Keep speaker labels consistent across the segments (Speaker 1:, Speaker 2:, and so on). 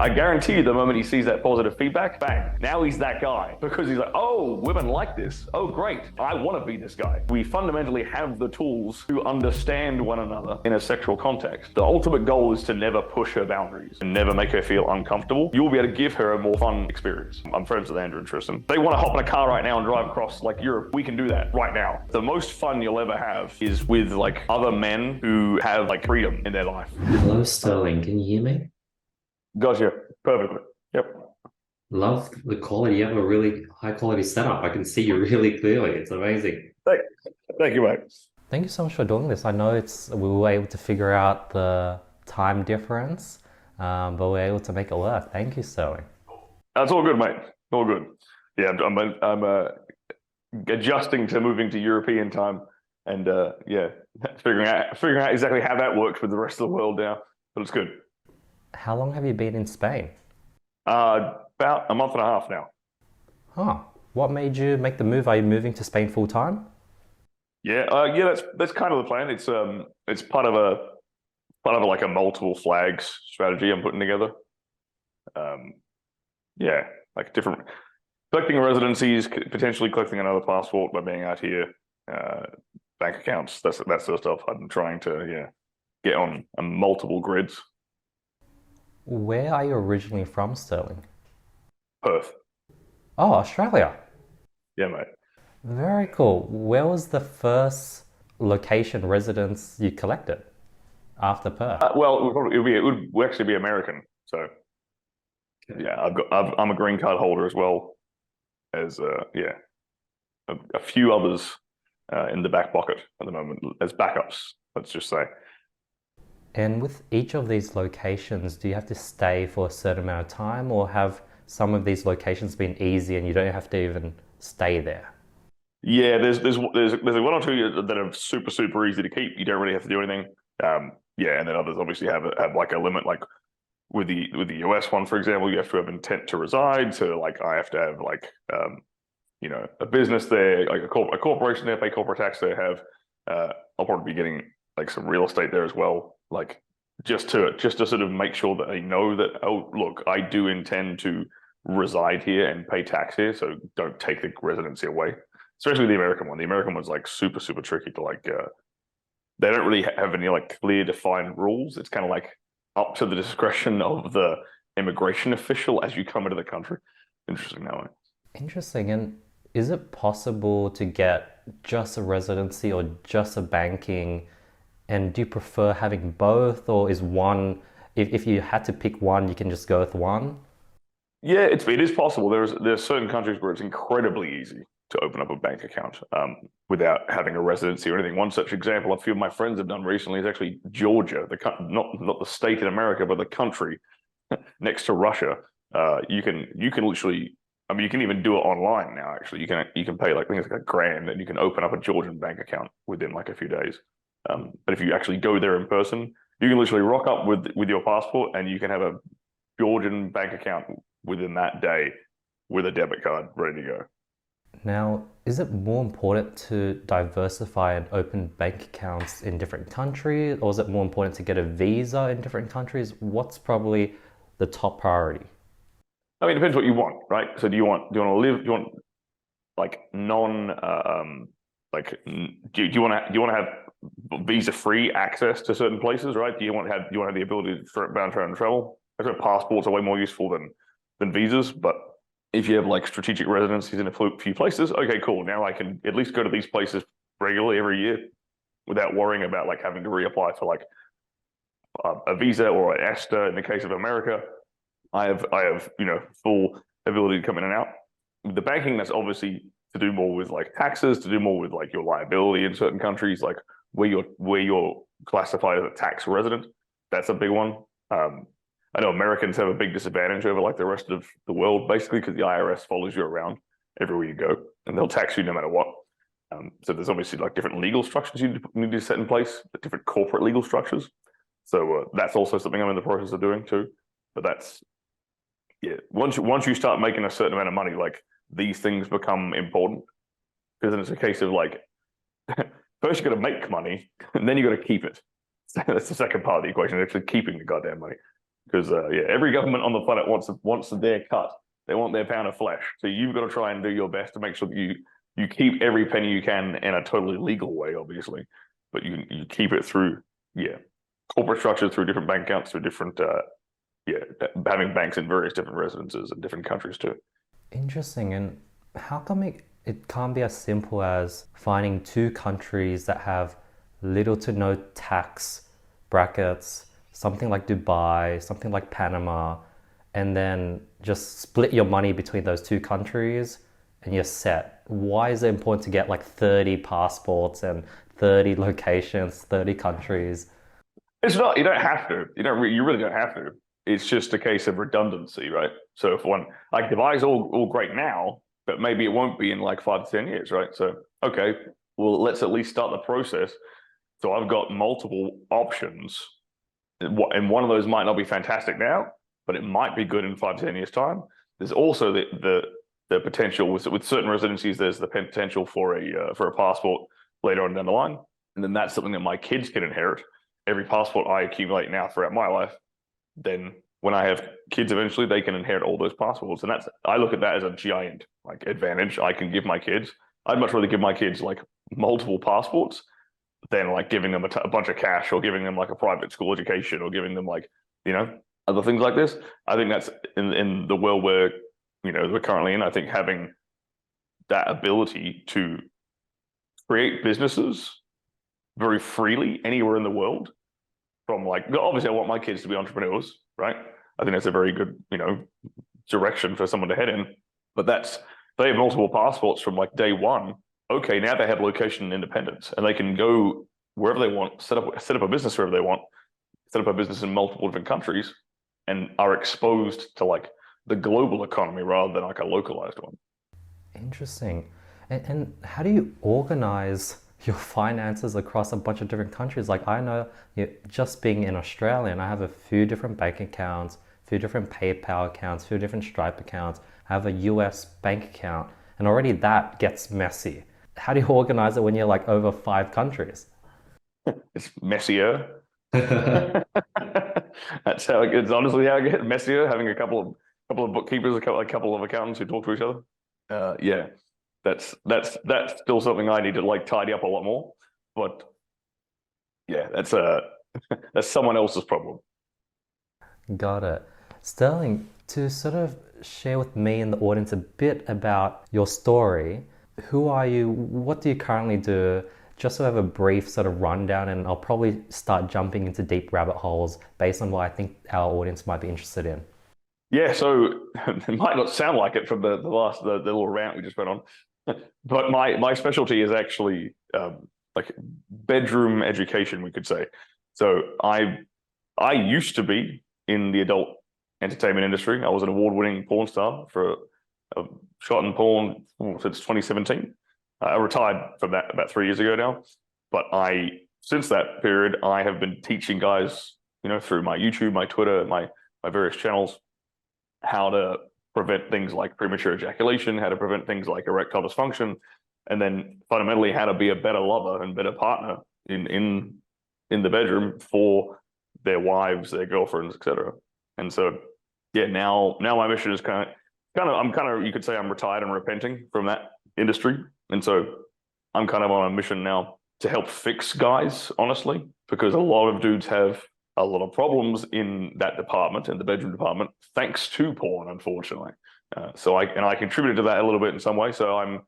Speaker 1: I guarantee you the moment he sees that positive feedback, bang, now he's that guy. Because he's like, oh, women like this. Oh, great. I want to be this guy. We fundamentally have the tools to understand one another in a sexual context. The ultimate goal is to never push her boundaries and never make her feel uncomfortable. You'll be able to give her a more fun experience. I'm friends with Andrew and Tristan. They want to hop in a car right now and drive across like Europe. We can do that right now. The most fun you'll ever have is with like other men who have like freedom in their life.
Speaker 2: Hello, Sterling. Can you hear me?
Speaker 1: Gotcha. Perfectly. Yep.
Speaker 2: Love the quality. You have a really high quality setup. I can see you really clearly. It's amazing.
Speaker 1: Thank, thank you, mate.
Speaker 3: Thank you so much for doing this. I know we were able to figure out the time difference, but we were able to make it work. Thank you, Sterling.
Speaker 1: That's all good, mate. All good. Yeah, I'm adjusting to moving to European time, and yeah, figuring out exactly how that works with the rest of the world now. But it's good.
Speaker 3: How long have you been in Spain?
Speaker 1: About a month and a half now.
Speaker 3: Huh. What made you make the move? Are you moving to Spain full time?
Speaker 1: Yeah. That's kind of the plan. It's part of like a multiple flags strategy I'm putting together. Yeah, like different collecting residencies, potentially collecting another passport by being out here, bank accounts, that sort of stuff. I'm trying to get on multiple grids.
Speaker 3: Where are you originally from, Sterling?
Speaker 1: Perth.
Speaker 3: Oh, Australia.
Speaker 1: Yeah, mate.
Speaker 3: Very cool. Where was the first location residence you collected after Perth?
Speaker 1: Well, it would actually be American. So yeah, I'm a green card holder as well as a few others in the back pocket at the moment as backups. Let's just say.
Speaker 3: And with each of these locations, do you have to stay for a certain amount of time, or have some of these locations been easy and you don't have to even stay there?
Speaker 1: Yeah, there's one or two that are super easy to keep. You don't really have to do anything. Yeah, and then others obviously have like a limit. Like with the US one, for example, you have to have intent to reside. So like I have to have like a business there, like a corporation there, pay corporate tax there. I'll probably be getting like some real estate there as well. Like just to sort of make sure that they know that, oh, look, I do intend to reside here and pay tax here, so don't take the residency away. Especially the American one. The American one's like super tricky to like. They don't really have any like clear defined rules. It's kind of like up to the discretion of the immigration official as you come into the country. Interesting that way.
Speaker 3: Interesting. And is it possible to get just a residency or just a banking? And do you prefer having both, or is one, if you had to pick one, you can just go with one?
Speaker 1: Yeah, it is possible. There's certain countries where it's incredibly easy to open up a bank account without having a residency or anything. One such example a few of my friends have done recently is actually Georgia, not the state in America, but the country next to Russia. You can literally, I mean, you can even do it online now. Actually, you can pay like I think it's like $1,000, and you can open up a Georgian bank account within like a few days. But if you actually go there in person, you can literally rock up with your passport, and you can have a Georgian bank account within that day with a debit card ready to go.
Speaker 3: Now, is it more important to diversify and open bank accounts in different countries, or is it more important to get a visa in different countries? What's probably the top priority?
Speaker 1: I mean, it depends what you want, right? So do you want to live? Do you want like do you want to have visa-free access to certain places, right? Do you want to have the ability to bounce around and travel? I think passports are way more useful than visas, but if you have like strategic residencies in a few places, okay, cool. Now I can at least go to these places regularly every year without worrying about like having to reapply for like a visa or an ESTA in the case of America. I have full ability to come in and out. The banking, that's obviously to do more with like taxes, to do more with like your liability in certain countries, like where you're classified as a tax resident. That's a big one. I know Americans have a big disadvantage over like the rest of the world, basically, because the IRS follows you around everywhere you go, and they'll tax you no matter what. So there's obviously like different legal structures you need to set in place, different corporate legal structures. So that's also something I'm in the process of doing too. But that's once you start making a certain amount of money, like these things become important, because then it's a case of like first you got to make money, and then you got to keep it. That's the second part of the equation, actually keeping the goddamn money. because yeah, every government on the planet wants their cut. They want their pound of flesh. So you've got to try and do your best to make sure that you keep every penny you can in a totally legal way, obviously, but you keep it through corporate structures, through different bank accounts, through different having banks in various different residences in different countries too.
Speaker 3: Interesting. And how come it can't be as simple as finding two countries that have little to no tax brackets, something like Dubai, something like Panama, and then just split your money between those two countries and you're set? Why is it important to get like 30 passports and 30 locations, 30 countries?
Speaker 1: It's not. You don't have to. You really don't have to. It's just a case of redundancy, right? So if one like Dubai's all great now, but maybe it won't be in like 5 to 10 years, right? So okay, well let's at least start the process. So I've got multiple options, and one of those might not be fantastic now, but it might be good in 5 to 10 years time. There's also the potential with certain residencies. There's the potential for a passport later on down the line, and then that's something that my kids can inherit. Every passport I accumulate now throughout my life, then when I have kids eventually, they can inherit all those passports. And I look at that as a giant like advantage I can give my kids. I'd much rather give my kids like multiple passports than like giving them a bunch of cash, or giving them like a private school education, or giving them like, other things like this. I think that's in the world where, we're currently in. I think having that ability to create businesses very freely anywhere in the world, from like, obviously I want my kids to be entrepreneurs, right? I think that's a very good, direction for someone to head in. But they have multiple passports from like day one. Okay, now they have location independence and they can go wherever they want, set up a business wherever they want, set up a business in multiple different countries, and are exposed to like the global economy rather than like a localized one.
Speaker 3: Interesting. And how do you organize your finances across a bunch of different countries? Like I know, just being in Australia, and I have a few different bank accounts, a few different PayPal accounts, a few different Stripe accounts. I have a US bank account, and already that gets messy. How do you organize it when you're like over 5 countries?
Speaker 1: It's messier. That's how it gets. Honestly, how it gets messier. Having a couple of bookkeepers, a couple of accountants who talk to each other. Yeah, that's still something I need to like tidy up a lot more. But yeah, that's someone else's problem.
Speaker 3: Got it. Sterling, to sort of share with me and the audience a bit about your story, who are you? What do you currently do? Just so I have a brief sort of rundown, and I'll probably start jumping into deep rabbit holes based on what I think our audience might be interested in.
Speaker 1: Yeah, so it might not sound like it from the little rant we just went on, but my specialty is actually like bedroom education, we could say. So I used to be in the adult entertainment industry. I was an award-winning porn star for shot in porn since 2017. I retired from that about 3 years ago now, but since that period, I have been teaching guys, through my YouTube, my Twitter, my various channels, how to prevent things like premature ejaculation, how to prevent things like erectile dysfunction, and then fundamentally how to be a better lover and better partner in the bedroom for their wives, their girlfriends, etc. And so, yeah, now my mission is you could say I'm retired and repenting from that industry. And so I'm kind of on a mission now to help fix guys, honestly, because a lot of dudes have a lot of problems in that department, in the bedroom department, thanks to porn, unfortunately. So I contributed to that a little bit in some way. So I'm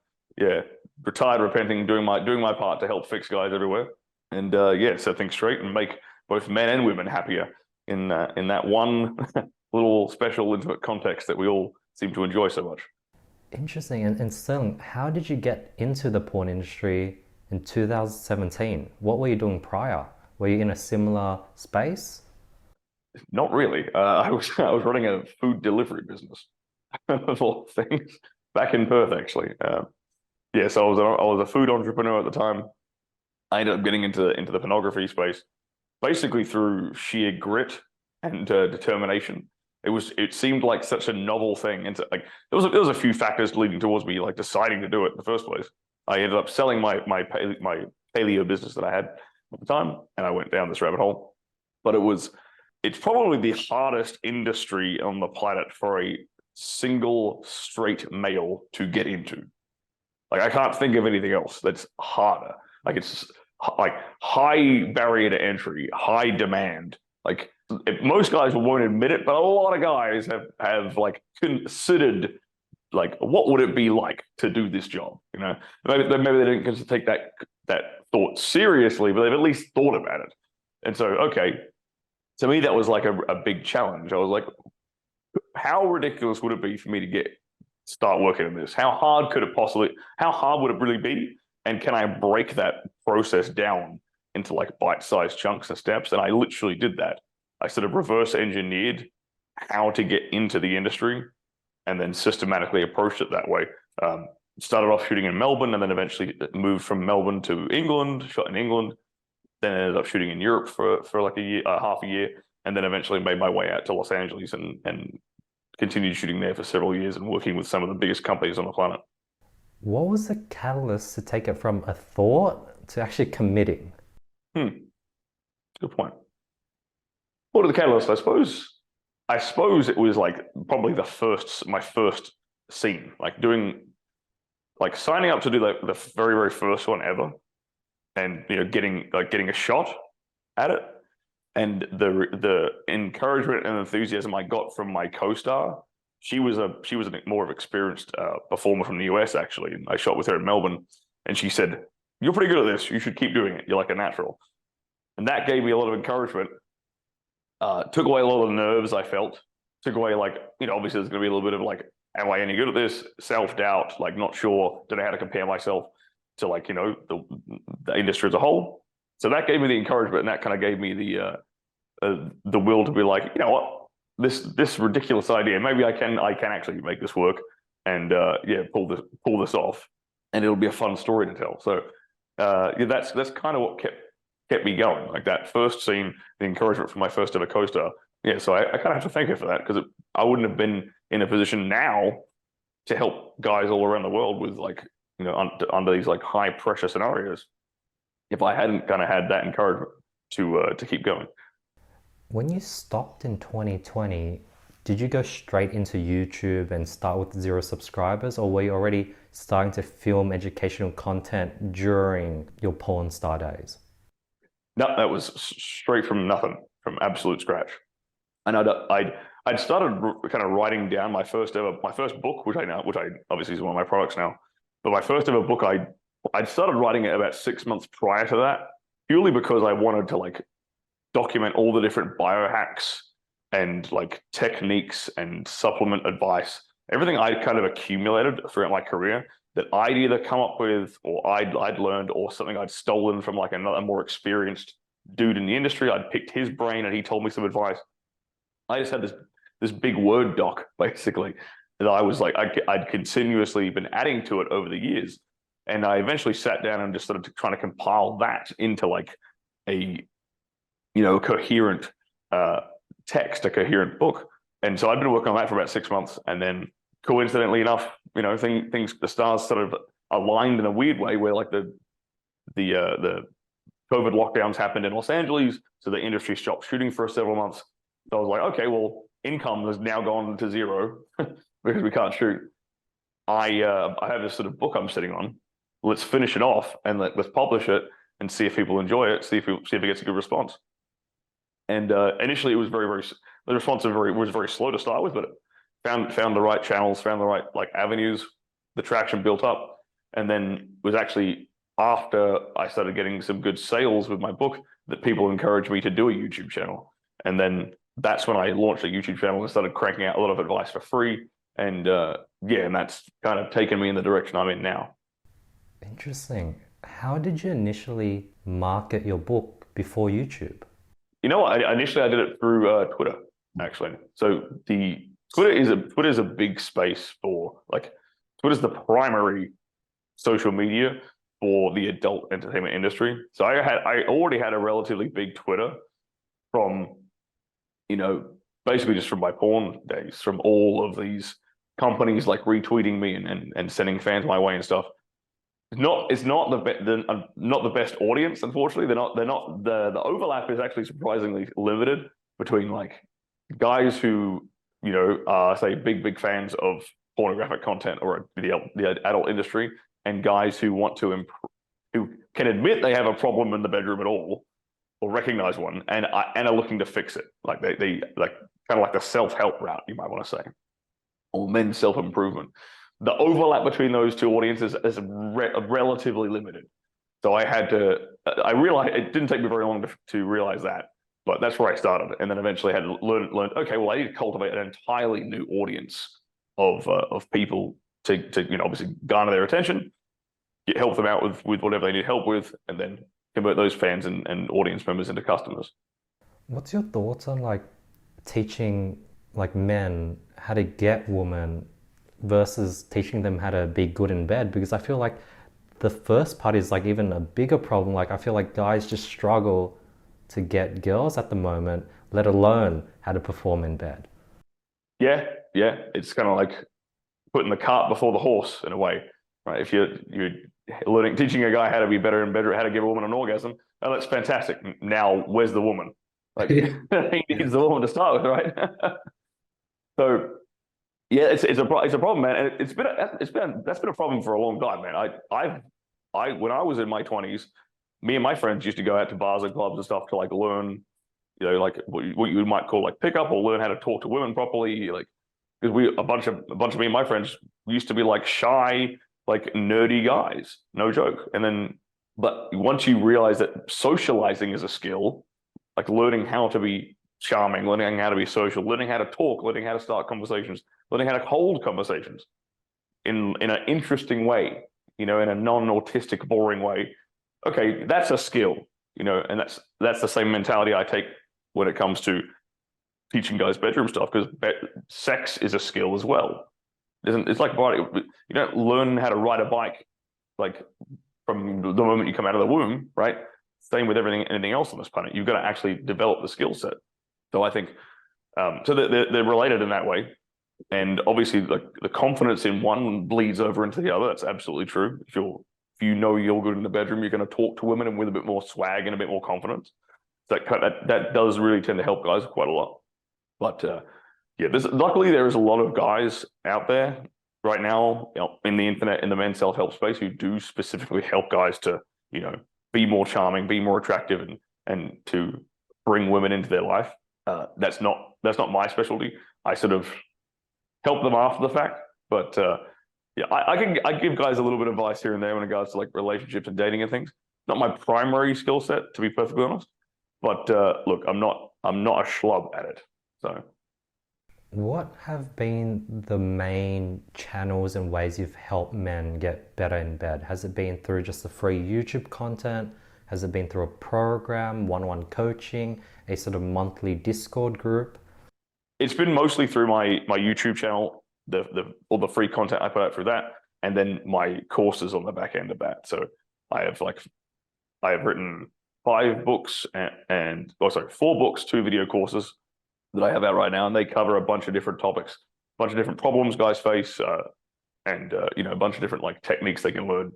Speaker 1: retired, repenting, doing my part to help fix guys everywhere, and set things straight and make both men and women happier in that one little special intimate context that we all seem to enjoy so much.
Speaker 3: Interesting. And Sterling, how did you get into the porn industry in 2017? What were you doing prior? Were you in a similar space?
Speaker 1: Not really. I was running a food delivery business of all things back in Perth, actually. So I was a food entrepreneur at the time. I ended up getting into the pornography space basically through sheer grit and determination. It seemed like such a novel thing, and like there was a few factors leading towards me like deciding to do it in the first place. I ended up selling my paleo business that I had at the time, and I went down this rabbit hole. But it was it's probably the hardest industry on the planet for a single straight male to get into. Like, I can't think of anything else that's harder. Like, it's like high barrier to entry, high demand. Like, most guys won't admit it, but a lot of guys have like considered, like, what would it be like to do this job? You know, maybe they didn't take that thought seriously, but they've at least thought about it. And so, okay, to me, that was like a big challenge. I was like, how ridiculous would it be for me to start working on this? How hard would it really be? And can I break that process down into like bite-sized chunks and steps? And I literally did that. I sort of reverse engineered how to get into the industry and then systematically approached it that way. Started off shooting in Melbourne and then eventually moved from Melbourne to England, shot in England, then ended up shooting in Europe for like a year, half a year, and then eventually made my way out to Los Angeles and continued shooting there for several years and working with some of the biggest companies on the planet.
Speaker 3: What was the catalyst to take it from a thought to actually committing?
Speaker 1: Good point. What are the catalysts? I suppose it was like probably my first scene, like signing up to do like the very, very first one ever, and getting a shot at it, and the encouragement and enthusiasm I got from my co-star. She was a more of experienced performer from the US, actually. And I shot with her in Melbourne, and she said, "You're pretty good at this. You should keep doing it. You're like a natural." And that gave me a lot of encouragement. Took away a lot of the nerves I felt. Took away, like, obviously there's going to be a little bit of like, am I any good at this? Self-doubt, like not sure, don't know how to compare myself to like, the industry as a whole. So that gave me the encouragement, and that kind of gave me the will to be like, you know what? This ridiculous idea, maybe I can actually make this work and pull this off, and it'll be a fun story to tell. So that's kind of what kept me going, like that first scene, the encouragement from my first ever co-star. Yeah, so I kind of have to thank her for that, because I wouldn't have been in a position now to help guys all around the world with like under these like high pressure scenarios if I hadn't kind of had that encouragement to keep going.
Speaker 3: When you stopped in 2020, did you go straight into YouTube and start with 0 subscribers, or were you already starting to film educational content during your porn star days?
Speaker 1: No, that was straight from nothing, from absolute scratch. And I'd started kind of writing down my first book, which I obviously is one of my products now. But my first ever book, I'd started writing it about 6 months prior to that, purely because I wanted to like document all the different biohacks and like techniques and supplement advice, everything I'd kind of accumulated throughout my career that I'd either come up with or I'd learned, or something I'd stolen from like another more experienced dude in the industry. I'd picked his brain and he told me some advice. I just had this big Word doc basically that I was like, I'd continuously been adding to it over the years. And I eventually sat down and just started trying to compile that into like a coherent text, a coherent book. And so I'd been working on that for about 6 months, and then coincidentally enough, the stars sort of aligned in a weird way, where like the COVID lockdowns happened in Los Angeles, so the industry stopped shooting for several months. So I was like, okay, well, income has now gone to 0 because we can't shoot. I have this sort of book I'm sitting on. Let's finish it off and let's publish it and see if people enjoy it. See if it gets a good response. And initially, it was the response was very slow to start with, but found the right channels, found the right like avenues. The traction built up, and then was actually after I started getting some good sales with my book that people encouraged me to do a YouTube channel. And then that's when I launched a YouTube channel and started cranking out a lot of advice for free. And and that's kind of taken me in the direction I'm in now.
Speaker 3: Interesting. How did you initially market your book before YouTube?
Speaker 1: Initially I did it through Twitter, actually. So Twitter is a big space for like, Twitter's the primary social media for the adult entertainment industry. So I already had a relatively big Twitter from, basically just from my porn days, from all of these companies like retweeting me and sending fans my way and stuff. It's not the best audience, unfortunately. The overlap is actually surprisingly limited between like guys who, are say big fans of pornographic content or the adult industry, and guys who want to who can admit they have a problem in the bedroom at all, or recognize one, and are looking to fix it. Like they like kind of like the self-help route, you might want to say, or men's self-improvement. The overlap between those two audiences is relatively limited. So I realized it didn't take me very long to realize that, but that's where I started. And then eventually had learned, okay, well, I need to cultivate an entirely new audience of people to obviously garner their attention, help them out with whatever they need help with, and then convert those fans and audience members into customers.
Speaker 3: What's your thoughts on like teaching like men how to get women versus teaching them how to be good in bed? Because I feel like the first part is like even a bigger problem. Like I feel like guys just struggle to get girls at the moment, let alone how to perform in bed.
Speaker 1: Yeah. It's kind of like putting the cart before the horse in a way, right? If you're teaching a guy how to be better in bed, how to give a woman an orgasm, oh, that's fantastic. Now, where's the woman? Like he needs the woman to start with, right? So yeah, it's a problem, man, and that's been a problem for a long time, man. I when I was in my 20s, me and my friends used to go out to bars and clubs and stuff to like learn, like what you might call like pickup, or learn how to talk to women properly, like because a bunch of me and my friends used to be like shy, like nerdy guys, no joke. And then, but once you realize that socializing is a skill, like learning how to be charming, learning how to be social, learning how to talk, learning how to start conversations, learning how to hold conversations in an interesting way, in a non-autistic, boring way. Okay, that's a skill, and that's the same mentality I take when it comes to teaching guys bedroom stuff, because sex is a skill as well. It's like you don't learn how to ride a bike like from the moment you come out of the womb, right? Same with anything else on this planet. You've got to actually develop the skill set. So I think so they're related in that way. And obviously, like the confidence in one bleeds over into the other. That's absolutely true. If you know you're good in the bedroom, you're going to talk to women and with a bit more swag and a bit more confidence. That does really tend to help guys quite a lot. But yeah, luckily there is a lot of guys out there right now, in the internet, in the men's self-help space, who do specifically help guys to be more charming, be more attractive, and to bring women into their life. That's not my specialty. I sort of help them after the fact, but yeah, I give guys a little bit of advice here and there in regards to like relationships and dating and things. Not my primary skill set, to be perfectly honest. But look, I'm not a schlub at it. So,
Speaker 3: what have been the main channels and ways you've helped men get better in bed? Has it been through just the free YouTube content? Has it been through a program, one-on-one coaching, a sort of monthly Discord group?
Speaker 1: It's been mostly through my YouTube channel, all the free content I put out through that, and then my courses on the back end of that. So I have written 4 books, 2 video courses that I have out right now, and they cover a bunch of different topics, a bunch of different problems guys face, and a bunch of different like techniques they can learn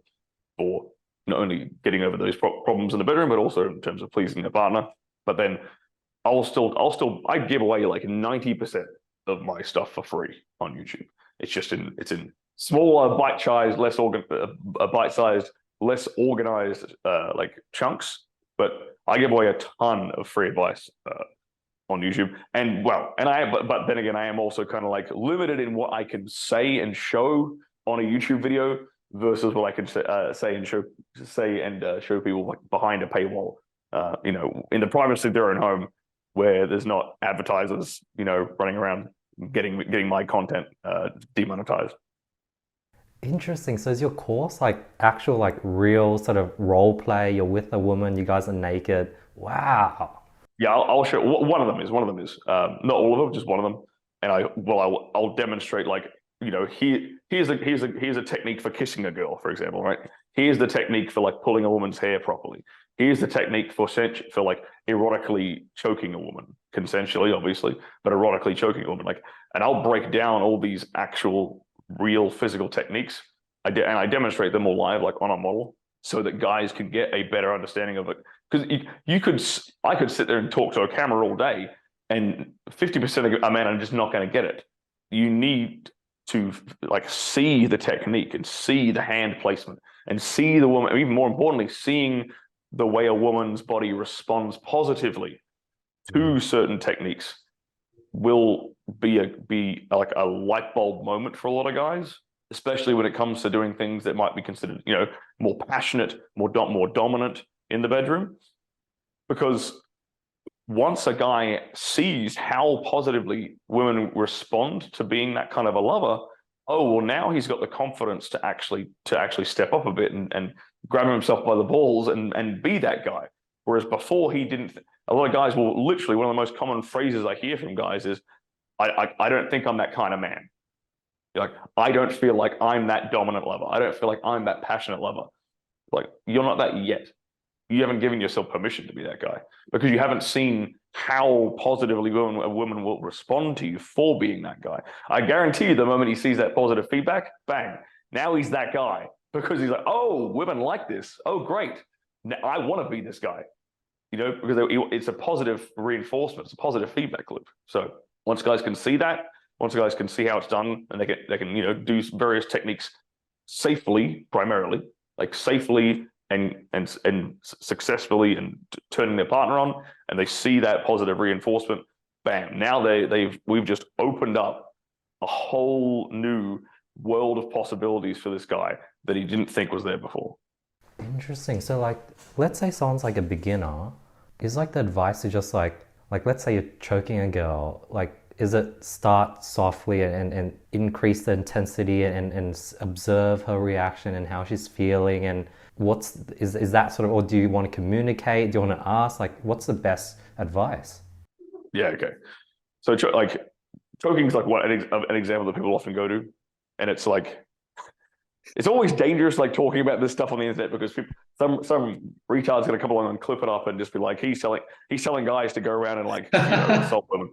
Speaker 1: for not only getting over those problems in the bedroom, but also in terms of pleasing their partner. But then I give away like 90% of my stuff for free on YouTube. It's in smaller, bite-sized, bite-sized, less organized like chunks, but I give away a ton of free advice on YouTube. And but then again, I am also kind of like limited in what I can say and show on a YouTube video versus what I can say and show people like behind a paywall, in the privacy of their own home, where there's not advertisers, running around getting my content demonetized.
Speaker 3: Interesting. So is your course like actual, like real sort of role play? You're with a woman, you guys are naked. Wow.
Speaker 1: Yeah, I'll show. One of them is not all of them, just one of them. And I'll demonstrate like, here's a technique for kissing a girl, for example, right? Here's the technique for like pulling a woman's hair properly. Here's the technique for like erotically choking a woman, consensually, obviously, but erotically choking a woman. Like, and I'll break down all these actual real physical techniques. And I demonstrate them all live, like on a model, so that guys can get a better understanding of it. Because I could sit there and talk to a camera all day, and 50% of men are just not going to get it. You need to like see the technique and see the hand placement and see the woman, even more importantly, seeing the way a woman's body responds positively to certain techniques will be like a light bulb moment for a lot of guys, especially when it comes to doing things that might be considered, more passionate, more dominant in the bedroom. Because once a guy sees how positively women respond to being that kind of a lover, oh, well, now he's got the confidence to actually step up a bit and grab himself by the balls and be that guy. Whereas before he didn't. A lot of guys will literally, one of the most common phrases I hear from guys is, I don't think I'm that kind of man. Like, I don't feel like I'm that dominant lover. I don't feel like I'm that passionate lover. Like, you're not that yet. You haven't given yourself permission to be that guy because you haven't seen how positively a woman will respond to you for being that guy. I guarantee you the moment he sees that positive feedback, bang, now he's that guy because he's like, oh, women like this. Oh, great. Now I want to be this guy, because it's a positive reinforcement. It's a positive feedback loop. So once guys can see that, once guys can see how it's done and they can do various techniques safely, primarily, like safely and successfully and turning their partner on, and they see that positive reinforcement, bam, now we've just opened up a whole new world of possibilities for this guy that he didn't think was there before.
Speaker 3: Interesting. So like, let's say someone's like a beginner, is like the advice to just like let's say you're choking a girl, like is it start softly and increase the intensity and observe her reaction and how she's feeling, and is that sort of, or do you want to communicate? Do you want to ask? Like, what's the best advice?
Speaker 1: Yeah, okay. So choking is like an example that people often go to, and it's like, it's always dangerous like talking about this stuff on the internet because some retard's gonna come along and clip it up and just be like, he's selling guys to go around and like assault women.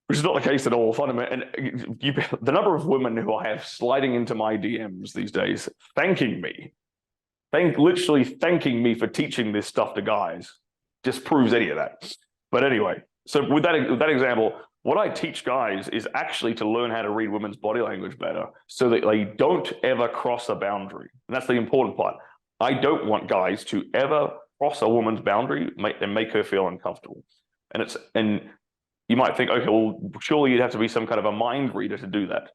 Speaker 1: Which is not the case at all. The number of women who I have sliding into my DMs these days, literally thanking me for teaching this stuff to guys, disproves any of that. But anyway, so with that example, what I teach guys is actually to learn how to read women's body language better so that they don't ever cross a boundary. And that's the important part. I don't want guys to ever cross a woman's boundary and make her feel uncomfortable. And you might think, okay, well, surely you'd have to be some kind of a mind reader to do that.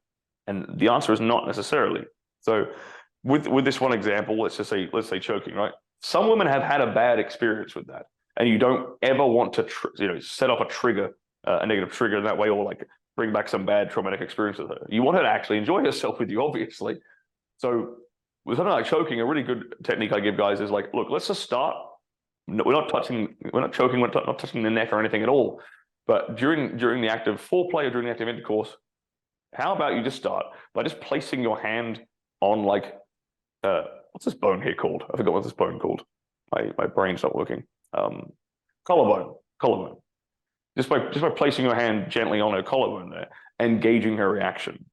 Speaker 1: And the answer is not necessarily. So with this one example, let's say choking, right? Some women have had a bad experience with that. And you don't ever want to set off a negative trigger in that way, or like bring back some bad traumatic experience with her. You want her to actually enjoy herself with you, obviously. So with something like choking, a really good technique I give guys is like, look, let's just start. We're not choking, we're not touching the neck or anything at all. But during the act of foreplay or during the act of intercourse, how about you just start by just placing your hand on like, what's this bone here called? I forgot what this bone called. My brain's not working. Collarbone. Just by placing your hand gently on her collarbone there and gauging her reaction.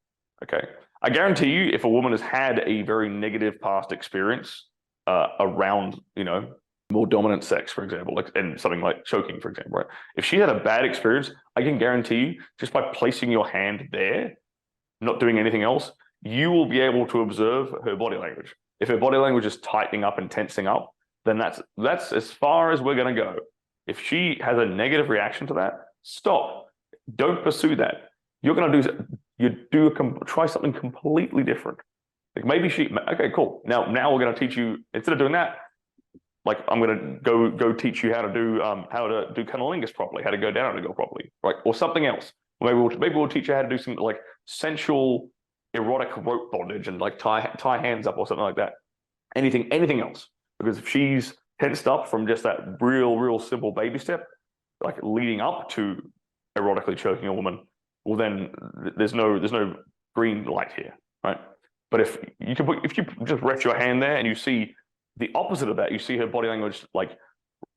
Speaker 1: Okay. I guarantee you, if a woman has had a very negative past experience around, more dominant sex, for example, and something like choking, for example, right? If she had a bad experience, I can guarantee you, just by placing your hand there, not doing anything else, you will be able to observe her body language. If her body language is tightening up and tensing up, then that's as far as we're going to go. If she has a negative reaction to that, stop. Don't pursue that. You're going to try something completely different. Like maybe okay, cool. Now we're going to teach you, instead of doing that, like I'm going to go teach you how to do cunnilingus properly, how to go down on a girl properly, right? Or something else. Maybe we'll teach you how to do some like sensual, erotic rope bondage and like tie hands up or something like that. Anything else? Because if she's tensed up from just that real simple baby step, like leading up to erotically choking a woman, well then there's no green light here, right? But if you just rest your hand there and you see the opposite of that, you see her body language like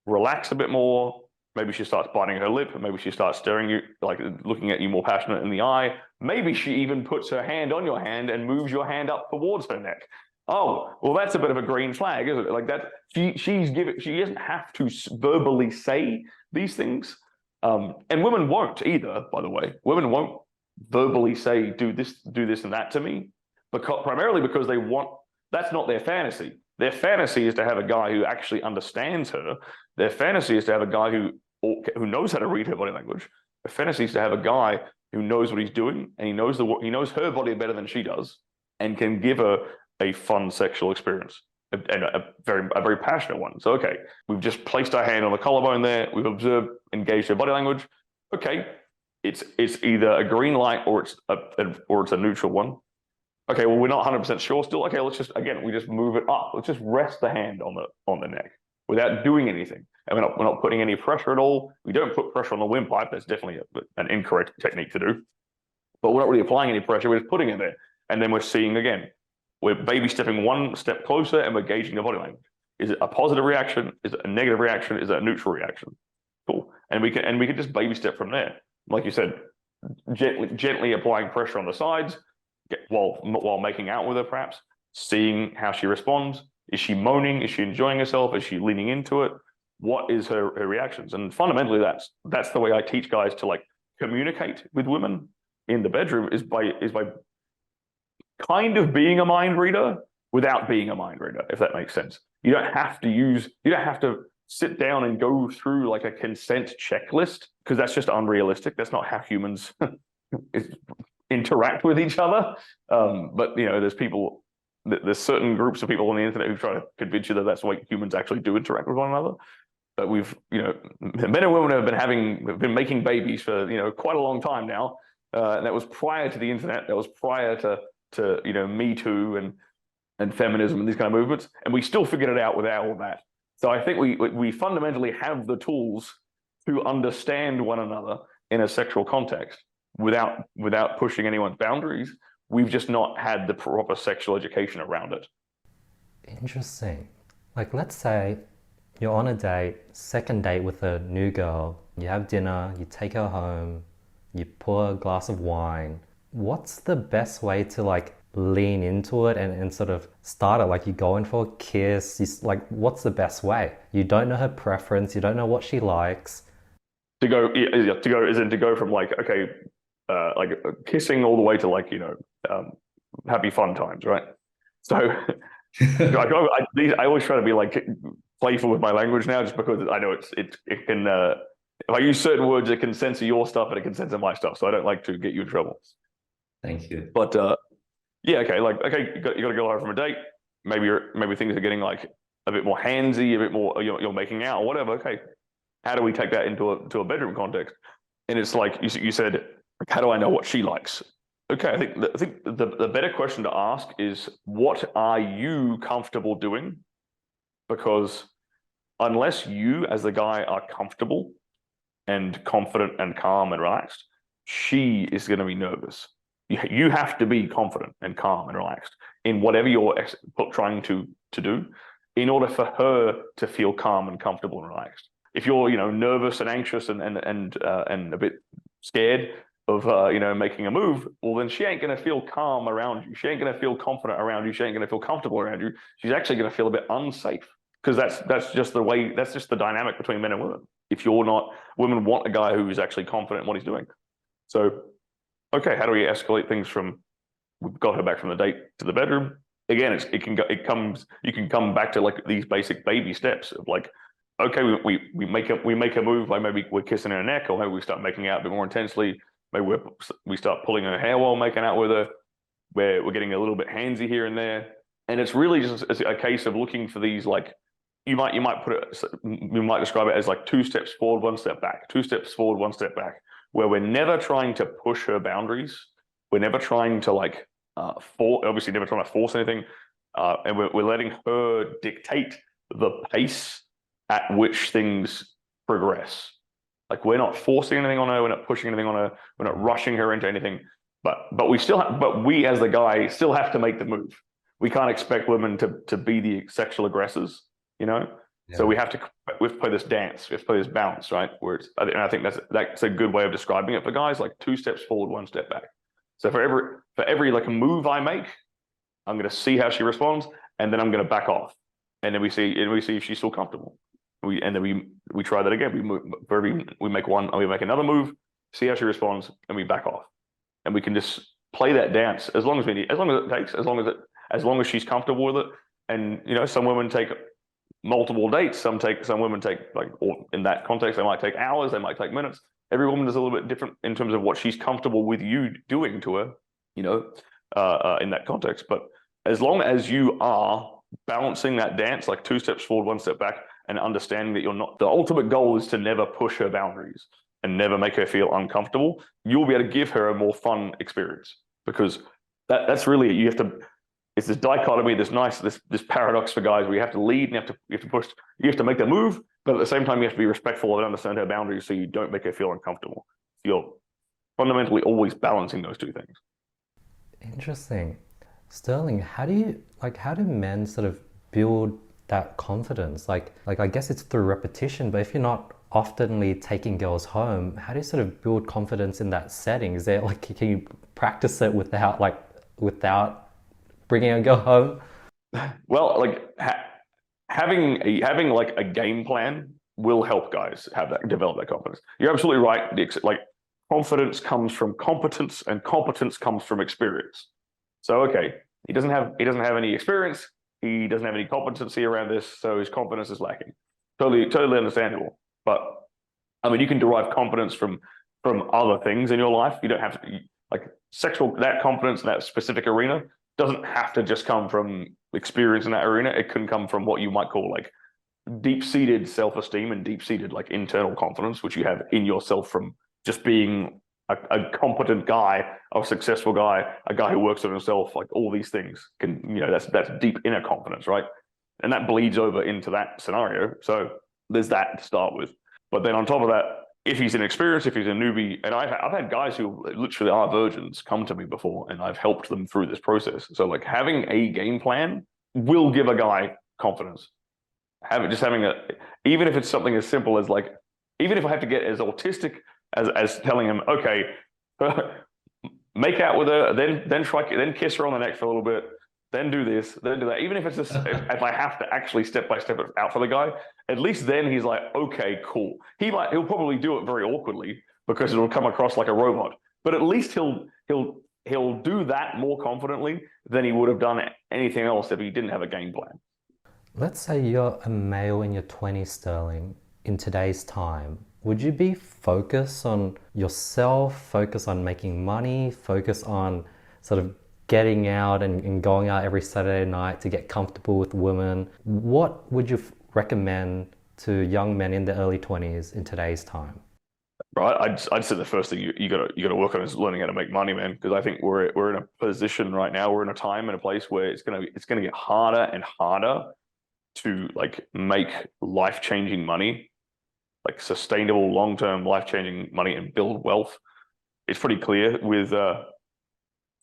Speaker 1: relax a bit more. Maybe she starts biting her lip. Maybe she starts staring you, like looking at you more passionate in the eye. Maybe she even puts her hand on your hand and moves your hand up towards her neck. Oh, well, that's a bit of a green flag, isn't it? Like that, she doesn't have to verbally say these things, And women won't either, by the way. Women won't verbally say, do this and that to me, primarily because they want, that's not their fantasy. Their fantasy is to have a guy who actually understands her. Their fantasy is to have a guy who knows how to read her body language. Their fantasy is to have a guy who knows what he's doing, and he knows her body better than she does, and can give her a fun sexual experience, and a very passionate one. So, okay, we've just placed our hand on the collarbone there. We've observed, engaged her body language. Okay, it's either a green light or it's a neutral one. Okay, well, we're not 100% sure still. Okay, let's just, again, we just move it up. Let's just rest the hand on the neck without doing anything. And we're not putting any pressure at all. We don't put pressure on the windpipe. That's definitely an incorrect technique to do. But we're not really applying any pressure. We're just putting it there. And then we're seeing, again, we're baby stepping one step closer, and we're gauging the body language. Is it a positive reaction? Is it a negative reaction? Is it a neutral reaction? Cool. And we can just baby step from there. Like you said, gently applying pressure on the sides while making out with her, perhaps, seeing how she responds. Is she moaning? Is she enjoying herself? Is she leaning into it? What is her reactions? And fundamentally, that's the way I teach guys to like communicate with women in the bedroom, is by kind of being a mind reader without being a mind reader, if that makes sense. You don't have to sit down and go through like a consent checklist, because that's just unrealistic. That's not how humans interact with each other. But there's certain groups of people on the internet who try to convince you that that's the way humans actually do interact with one another. But men and women have been making babies for quite a long time now. And that was prior to the internet. That was prior to Me Too and feminism and these kind of movements. And we still figured it out without all that. So I think we fundamentally have the tools to understand one another in a sexual context without pushing anyone's boundaries. We've just not had the proper sexual education around it.
Speaker 3: Interesting. Like, let's say you're on a date, second date with a new girl, you have dinner, you take her home, you pour a glass of wine. What's the best way to like lean into it and sort of start it? Like, you go in for a kiss, what's the best way? You don't know her preference, you don't know what she likes.
Speaker 1: To go from like, okay, like kissing all the way to like, happy fun times, right? So I always try to be like playful with my language now, just because I know it can, if I use certain words, it can censor your stuff and it can censor my stuff. So I don't like to get you in trouble.
Speaker 2: Thank you.
Speaker 1: But yeah, okay, you got to go home from a date. Maybe things are getting like a bit more handsy, a bit more you're making out or whatever. Okay, how do we take that into a bedroom context? And it's like you said, how do I know what she likes? Okay, I think the better question to ask is, what are you comfortable doing? Because unless you as the guy are comfortable and confident and calm and relaxed, she is going to be nervous. You have to be confident and calm and relaxed in whatever you're trying to do, in order for her to feel calm and comfortable and relaxed. If you're nervous and anxious and a bit scared of making a move, well, then she ain't going to feel calm around you. She ain't going to feel confident around you. She ain't going to feel comfortable around you. She's actually going to feel a bit unsafe, because that's just the dynamic between men and women. If you're not, women want a guy who is actually confident in what he's doing. So, okay, how do we escalate things from we've got her back from the date to the bedroom? Again, you can come back to like these basic baby steps of like, okay, we make a move, like maybe we're kissing her neck, or maybe we start making out a bit more intensely. Maybe we start pulling her hair while making out with her, where we're getting a little bit handsy here and there. And it's really just a case of looking for these, like, you might describe it as like 2 steps forward, 1 step back, 2 steps forward, 1 step back, where we're never trying to push her boundaries. We're never trying to like obviously never trying to force anything. And we're letting her dictate the pace at which things progress. Like, we're not forcing anything on her, we're not pushing anything on her, we're not rushing her into anything. But we as the guy still have to make the move. We can't expect women to be the sexual aggressors, Yeah. So we have to play this dance, we have to play this bounce, right? And I think that's a good way of describing it for guys, like 2 steps forward, 1 step back. So for every like a move I make, I'm going to see how she responds, and then I'm going to back off, and then we see if she's still comfortable. And then we try that again. We make one, and we make another move, see how she responds, and we back off. And we can just play that dance as long as we need, as long as it takes, as long as she's comfortable with it. And some women take multiple dates. Some women take, like, or in that context, they might take hours, they might take minutes. Every woman is a little bit different in terms of what she's comfortable with you doing to her, in that context. But as long as you are balancing that dance, like 2 steps forward, 1 step back, and understanding that you're not, the ultimate goal is to never push her boundaries and never make her feel uncomfortable, you'll be able to give her a more fun experience. Because that's really, you have to, it's this dichotomy, this paradox for guys where you have to lead and you have to push, you have to make the move, but at the same time you have to be respectful and understand her boundaries so you don't make her feel uncomfortable. You're fundamentally always balancing those 2 things.
Speaker 3: Interesting. Sterling, how do men sort of build that confidence? Like I guess it's through repetition, but if you're not oftenly taking girls home, how do you sort of build confidence in that setting? Is there, like, can you practice it without bringing a girl home?
Speaker 1: Well, like having like a game plan will help guys develop that confidence. You're absolutely right. Like, confidence comes from competence, and competence comes from experience. So, okay, he doesn't have any experience. He doesn't have any competency around this, so his confidence is lacking. Totally understandable. But I mean, you can derive confidence from other things in your life. You don't have to, like, that confidence in that specific arena doesn't have to just come from experience in that arena. It can come from what you might call, like, deep-seated self-esteem and deep-seated, like, internal confidence, which you have in yourself from just being a competent guy, a successful guy, a guy who works on himself. Like, all these things can, that's deep inner confidence, right? And that bleeds over into that scenario. So there's that to start with. But then on top of that, if he's inexperienced, if he's a newbie, and I've had guys who literally are virgins come to me before, and I've helped them through this process. So, like, having a game plan will give a guy confidence. Having even if it's something as simple as, like, even if I have to get as autistic as telling him, okay, make out with her, then kiss her on the neck for a little bit, then do this, then do that. Even if it's just, if I have to actually step by step it out for the guy, at least then he's like, okay, cool. He'll probably do it very awkwardly because it'll come across like a robot, but at least he'll do that more confidently than he would have done anything else if he didn't have a game plan.
Speaker 3: Let's say you're a male in your 20s, Sterling, in today's time. Would you be focused on yourself, focus on making money, focus on sort of getting out and going out every Saturday night to get comfortable with women? What would you recommend to young men in the early 20s in today's time?
Speaker 1: Right, I'd say the first thing you got to work on is learning how to make money, man. Because I think we're in a position right now, we're in a time and a place where it's gonna get harder and harder to, like, make life-changing money, like sustainable, long-term, life-changing money, and build wealth. It's pretty clear with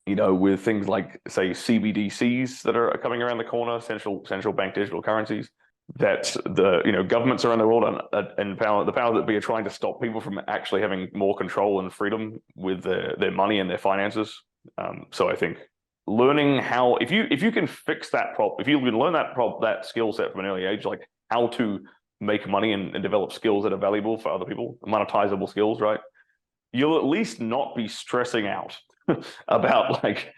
Speaker 1: with things like, say, CBDCs that are coming around the corner, central bank digital currencies, that the governments around the world and the powers that be are trying to stop people from actually having more control and freedom with their money and their finances. So I think learning how, if you can fix that problem, if you can learn that skill set from an early age, like how to make money and develop skills that are valuable for other people, monetizable skills, right? You'll at least not be stressing out about, like,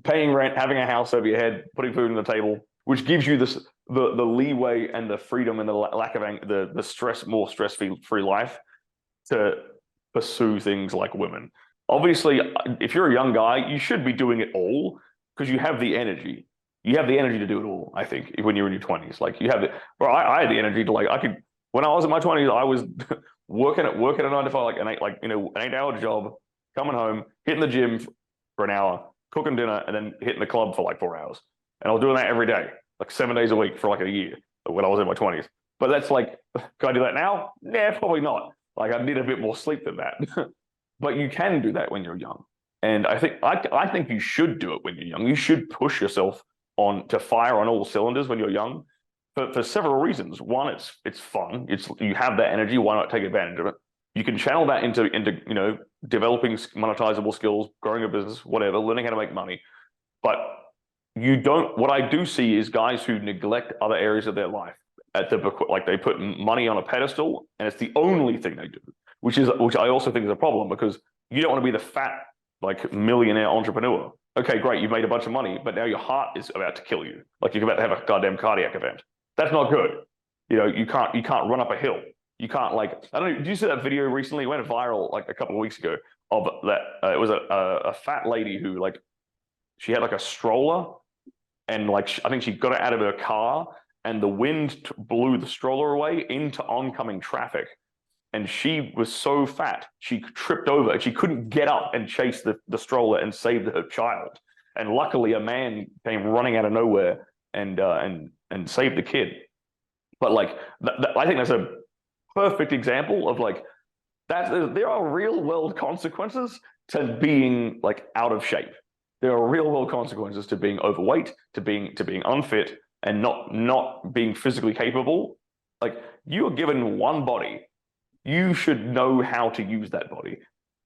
Speaker 1: paying rent, having a house over your head, putting food on the table, which gives you the leeway and the freedom and the lack of the more stress-free life to pursue things like women. Obviously, if you're a young guy, you should be doing it all because you have the energy. You have the energy to do it all, I think, when you're in your 20s. Like, you have it. Well, I had the energy to, like, when I was in my 20s, I was working at a 9 to 5, like an 8-hour job, coming home, hitting the gym for an hour, cooking dinner, and then hitting the club for like 4 hours. And I was doing that every day, like 7 days a week for like a year when I was in my 20s. But that's like, can I do that now? Yeah, probably not. Like, I need a bit more sleep than that. But you can do that when you're young. And I think you should do it when you're young. You should push yourself to fire on all cylinders when you're young, for several reasons. One, it's fun. You have that energy. Why not take advantage of it? You can channel that into developing monetizable skills, growing a business, whatever, learning how to make money. But what I do see is guys who neglect other areas of their life like they put money on a pedestal, and it's the only thing they do, which I also think is a problem, because you don't want to be the fat like millionaire entrepreneur. Okay, great, you've made a bunch of money, but now your heart is about to kill you. Like you're about to have a goddamn cardiac event. That's not good. You can't run up a hill. You can't, like, I don't know. Did you see that video recently? It went viral like a couple of weeks ago of that. It was a fat lady who, like, she had like a stroller, and like I think she got it out of her car, and the wind blew the stroller away into oncoming traffic. And she was so fat, she tripped over and she couldn't get up and chase the stroller and save her child. And luckily, a man came running out of nowhere and saved the kid. But like, I think that's a perfect example of like that. There are real world consequences to being like out of shape. There are real world consequences to being overweight, to being unfit, and not being physically capable. Like, you are given one body. You should know how to use that body.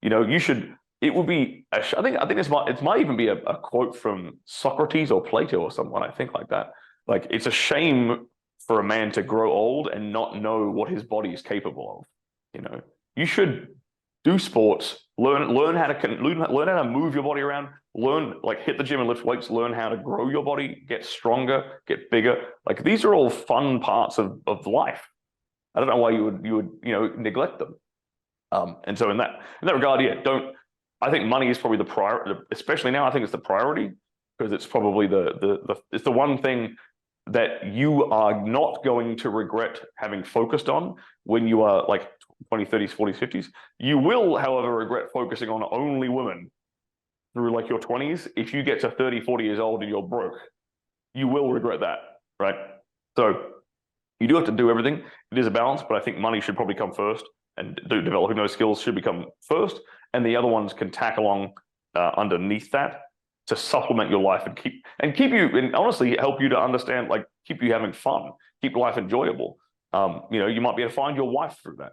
Speaker 1: You should. It would be. I think it might even be a quote from Socrates or Plato or someone. I think like that. Like, it's a shame for a man to grow old and not know what his body is capable of. You should do sports, learn how to move your body around, hit the gym and lift weights, learn how to grow your body, get stronger, get bigger. Like, these are all fun parts of life. I don't know why you would neglect them. And so in that regard, yeah, I think money is probably the priority, especially now. I think it's the priority, because it's probably it's the one thing that you are not going to regret having focused on when you are like 20s, 30s, 40s, 50s. You will, however, regret focusing on only women through like your 20s. If you get to 30, 40 years old and you're broke, you will regret that, right? So you do have to do everything. It is a balance, but I think money should probably come first, and developing those skills should become first, and the other ones can tack along underneath that to supplement your life and keep you, and honestly help you to understand, like, keep you having fun, keep life enjoyable. You might be able to find your wife through that.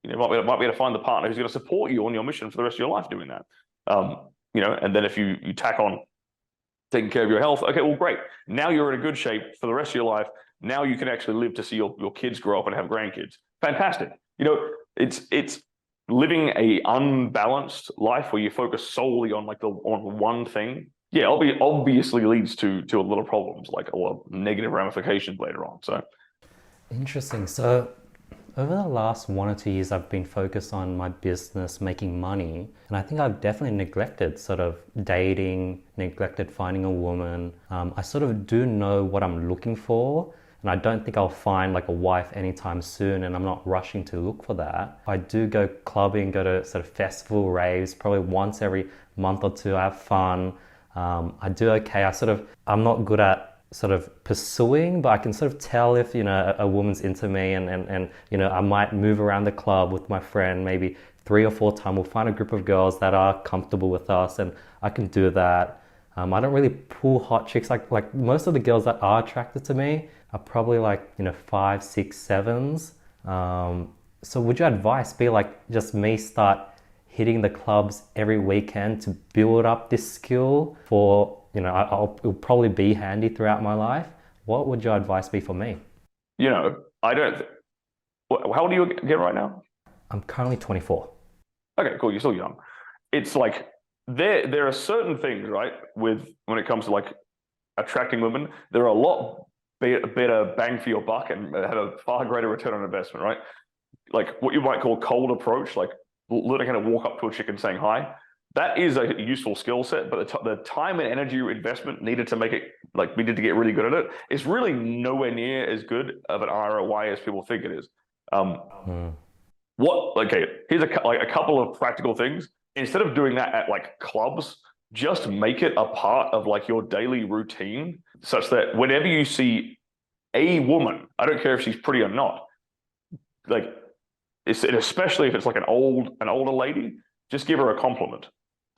Speaker 1: Might be able to find the partner who's going to support you on your mission for the rest of your life doing that. And then if you tack on taking care of your health, okay, well, great. Now you're in a good shape for the rest of your life. Now you can actually live to see your kids grow up and have grandkids. Fantastic. It's living a unbalanced life where you focus solely on on one thing. Yeah, obviously leads to a lot of problems, like a lot of negative ramifications later on. So
Speaker 3: Interesting. So over the last 1 or 2 years, I've been focused on my business, making money. And I think I've definitely neglected sort of dating, neglected finding a woman. I sort of do know what I'm looking for. And I don't think I'll find like a wife anytime soon, and I'm not rushing to look for that. I do go clubbing, go to sort of festival raves, probably once every month or two. I have fun. I do okay. I'm not good at sort of pursuing, but I can sort of tell if, a woman's into me, and I might move around the club with my friend, maybe 3 or 4 times. We'll find a group of girls that are comfortable with us, and I can do that. I don't really pull hot chicks. Like most of the girls that are attracted to me are probably like 5, 6, 7s. So would your advice be like just me start hitting the clubs every weekend to build up this skill for, it'll probably be handy throughout my life? What would your advice be for me?
Speaker 1: I don't. How old are you again right now?
Speaker 3: I'm currently 24.
Speaker 1: Okay, cool. You're still young. It's like there are certain things, right, when it comes to like attracting women, there are a lot better bang for your buck and have a far greater return on investment, right? Like what you might call cold approach, like learning how to walk up to a chick and saying hi. That is a useful skill set, but the time and energy investment needed to get really good at it is really nowhere near as good of an ROI as people think it is. Here's a couple of practical things. Instead of doing that at like clubs, just make it a part of like your daily routine, such that whenever you see a woman, I don't care if she's pretty or not, like especially if it's like an older lady, just give her a compliment.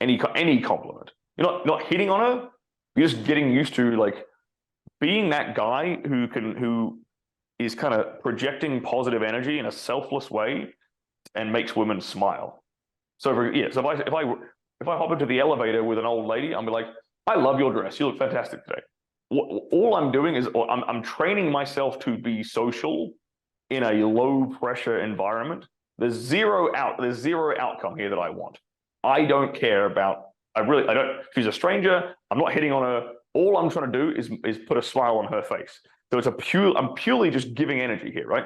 Speaker 1: Any compliment. You're not hitting on her. You're just getting used to like being that guy who is kind of projecting positive energy in a selfless way and makes women smile. So if I hop into the elevator with an old lady, I'll be like, I love your dress. You look fantastic today. all I'm doing is I'm training myself to be social in a low pressure environment. There's zero outcome here that I want. I don't care about. I don't. If she's a stranger, I'm not hitting on her. All I'm trying to do is put a smile on her face. So I'm purely just giving energy here, right?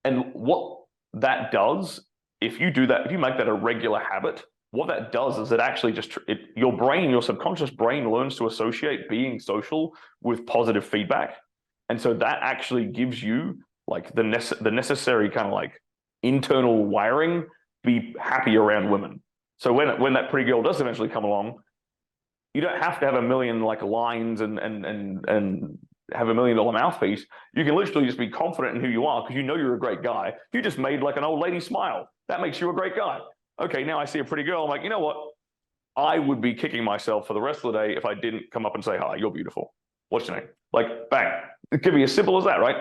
Speaker 1: And what that does, if you do that, if you make that a regular habit, what that does is it actually just your subconscious brain learns to associate being social with positive feedback, and so that actually gives you like the necessary kind of like internal wiring to be happy around women. So when that pretty girl does eventually come along, you don't have to have a million like lines and have $1 million mouthpiece. You can literally just be confident in who you are because you know you're a great guy. You just made like an old lady smile. That makes you a great guy. Okay, now I see a pretty girl. I'm like, you know what? I would be kicking myself for the rest of the day if I didn't come up and say, hi, you're beautiful. What's your name? Like, bang. It could be as simple as that, right?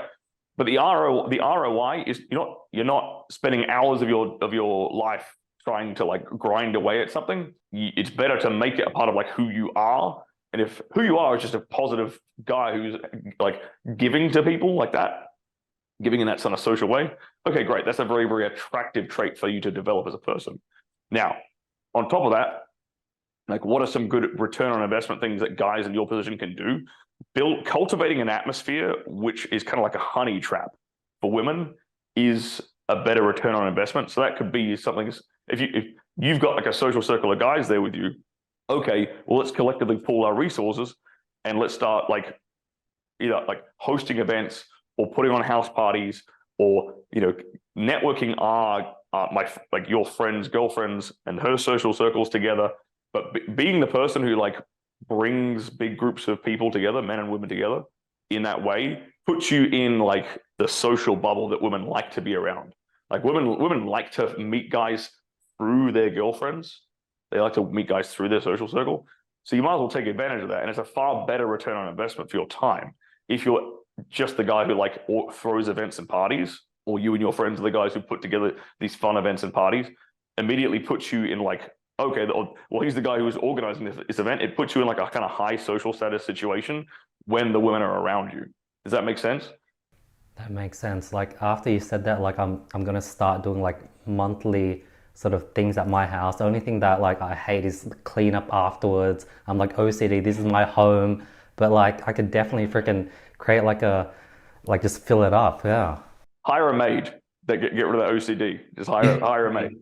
Speaker 1: But the ROI is you're not spending hours of your life trying to like grind away at something. It's better to make it a part of like who you are. And if who you are is just a positive guy who's like giving to people like that, giving in that sort of social way, okay, great. That's a very, very attractive trait for you to develop as a person. Now, on top of that, like what are some good return on investment things that guys in your position can do? Cultivating an atmosphere which is kind of like a honey trap for women is a better return on investment. So that could be something, if you've got like a social circle of guys there with you, okay, well, let's collectively pool our resources and let's start like either like hosting events or putting on house parties or, networking your friends, girlfriends and her social circles together. But being the person who like brings big groups of people together, men and women together in that way, puts you in like the social bubble that women like to be around. Like women like to meet guys through their girlfriends. They like to meet guys through their social circle. So you might as well take advantage of that. And it's a far better return on investment for your time. If you're just the guy who like throws events and parties, or you and your friends are the guys who put together these fun events and parties, immediately puts you in like, okay, well, he's the guy who's organizing this event. It puts you in like a kind of high social status situation when the women are around you. Does that make sense?
Speaker 3: That makes sense. Like after you said that, like I'm gonna start doing like monthly sort of things at my house. The only thing that like I hate is clean up afterwards. I'm like OCD, this is my home. But like I could definitely freaking create like just fill it up. Yeah.
Speaker 1: Hire a maid that get rid of that OCD. Just hire a maid.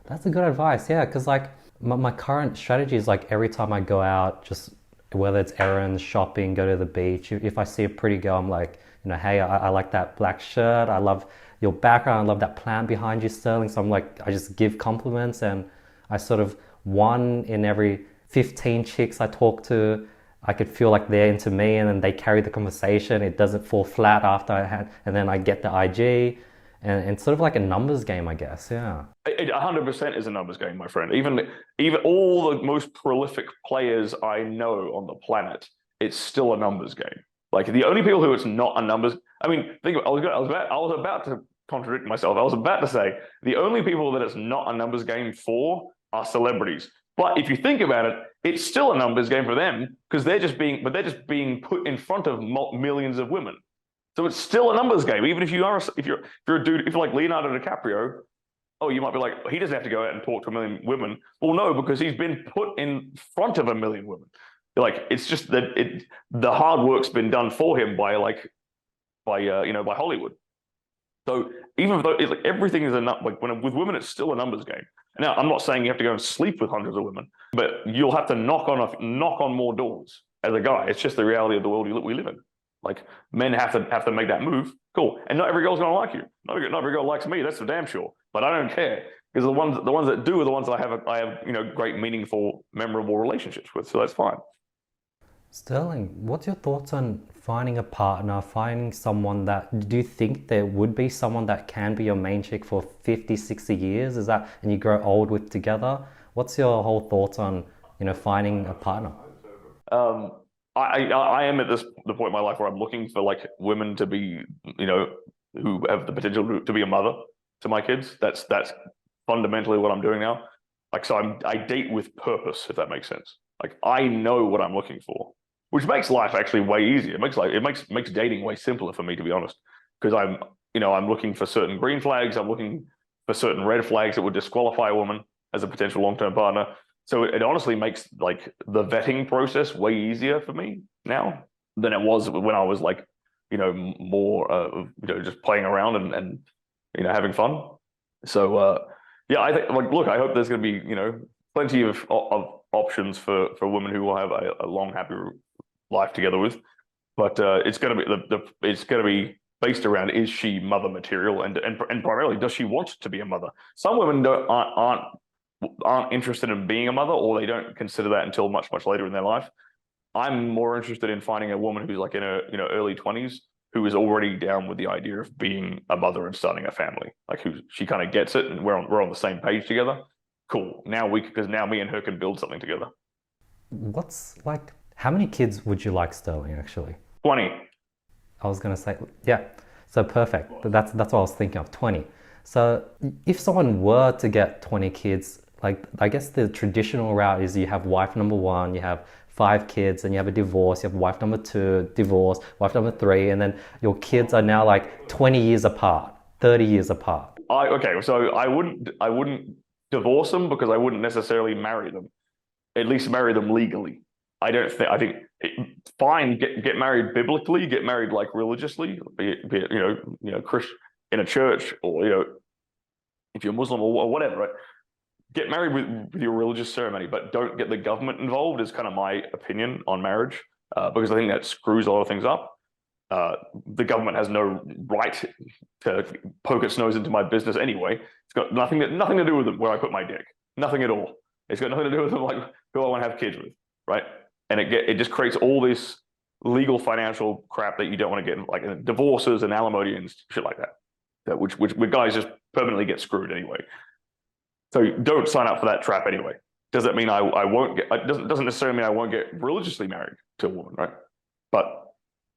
Speaker 3: That's a good advice, yeah, because like my current strategy is like every time I go out, just whether it's errands, shopping, go to the beach, if I see a pretty girl, I'm like, hey, I like that black shirt, I love your background, I love that plant behind you, Stirling. So I'm like, I just give compliments, and I sort of, one in every 15 chicks I talk to, I could feel like they're into me, and then they carry the conversation. It doesn't fall flat after and then I get the IG. And it's sort of like a numbers game, I guess. Yeah.
Speaker 1: It 100% is a numbers game, my friend. Even all the most prolific players I know on the planet, it's still a numbers game. Like the only people who it's not a numbers. I mean, think about, I was about to contradict myself. I was about to say the only people that it's not a numbers game for are celebrities. But if you think about it, it's still a numbers game for them because they're just being put in front of millions of women. So it's still a numbers game, even if you're a dude, if you're like Leonardo DiCaprio, oh, you might be like, he doesn't have to go out and talk to 1 million women. Well, no, because he's been put in front of 1 million women. Like it's just that the hard work's been done for him by Hollywood. So even though it's like everything is with women, it's still a numbers game. Now, I'm not saying you have to go and sleep with hundreds of women, but you'll have to knock on more doors as a guy. It's just the reality of the world we live in. Like men have to make that move. Cool. And not every girl's gonna like you. Not every girl likes me, that's for damn sure. But I don't care. Because the ones that do are the ones that I have great, meaningful, memorable relationships with. So that's fine.
Speaker 3: Sterling, what's your thoughts on finding a partner, finding someone that, do you think there would be someone that can be your main chick for 50, 60 years? Is that, and you grow old with together? What's your whole thoughts on, finding a partner?
Speaker 1: I am at the point in my life where I'm looking for like women to be, who have the potential to be a mother to my kids. That's fundamentally what I'm doing now. Like, so I date with purpose, if that makes sense. Like I know what I'm looking for, which makes life actually way easier. It makes dating way simpler for me, to be honest, because I'm looking for certain green flags. I'm looking for certain red flags that would disqualify a woman as a potential long-term partner. So it honestly makes like the vetting process way easier for me now than it was when I was like, more, just playing around and having fun. So yeah, I think like, look, I hope there's going to be, plenty of options for women who will have a long, happy life together with. But it's going to be it's going to be based around, is she mother material, and primarily, does she want to be a mother? Some women aren't interested in being a mother, or they don't consider that until much later in their life. I'm more interested in finding a woman who's like in her early 20s, who is already down with the idea of being a mother and starting a family. Like she kind of gets it, and we're on the same page together. Cool. Because now me and her can build something together.
Speaker 3: How many kids would you like, Sterling, actually?
Speaker 1: 20.
Speaker 3: I was going to say, yeah. So perfect. That's what I was thinking of, 20. So if someone were to get 20 kids, like I guess the traditional route is you have wife number one, you have 5 kids, and you have a divorce, you have wife number 2, divorce, wife number 3, and then your kids are now like 20 years apart, 30 years apart.
Speaker 1: Okay, so I wouldn't divorce them, because I wouldn't necessarily marry them. At least marry them legally. I think fine, get married biblically, get married like religiously, be it Christian in a church, or if you're Muslim or whatever, right? Get married with your religious ceremony, but don't get the government involved, is kind of my opinion on marriage, because I think that screws a lot of things up. The government has no right to poke its nose into my business anyway. It's got nothing to do with where I put my dick. Nothing at all. It's got nothing to do with like who I want to have kids with, right? And it just creates all this legal financial crap that you don't want to get, like divorces and alimony and shit like that. Which guys just permanently get screwed anyway. So don't sign up for that trap anyway. Does that mean I won't get? Doesn't necessarily mean I won't get religiously married to a woman, right? But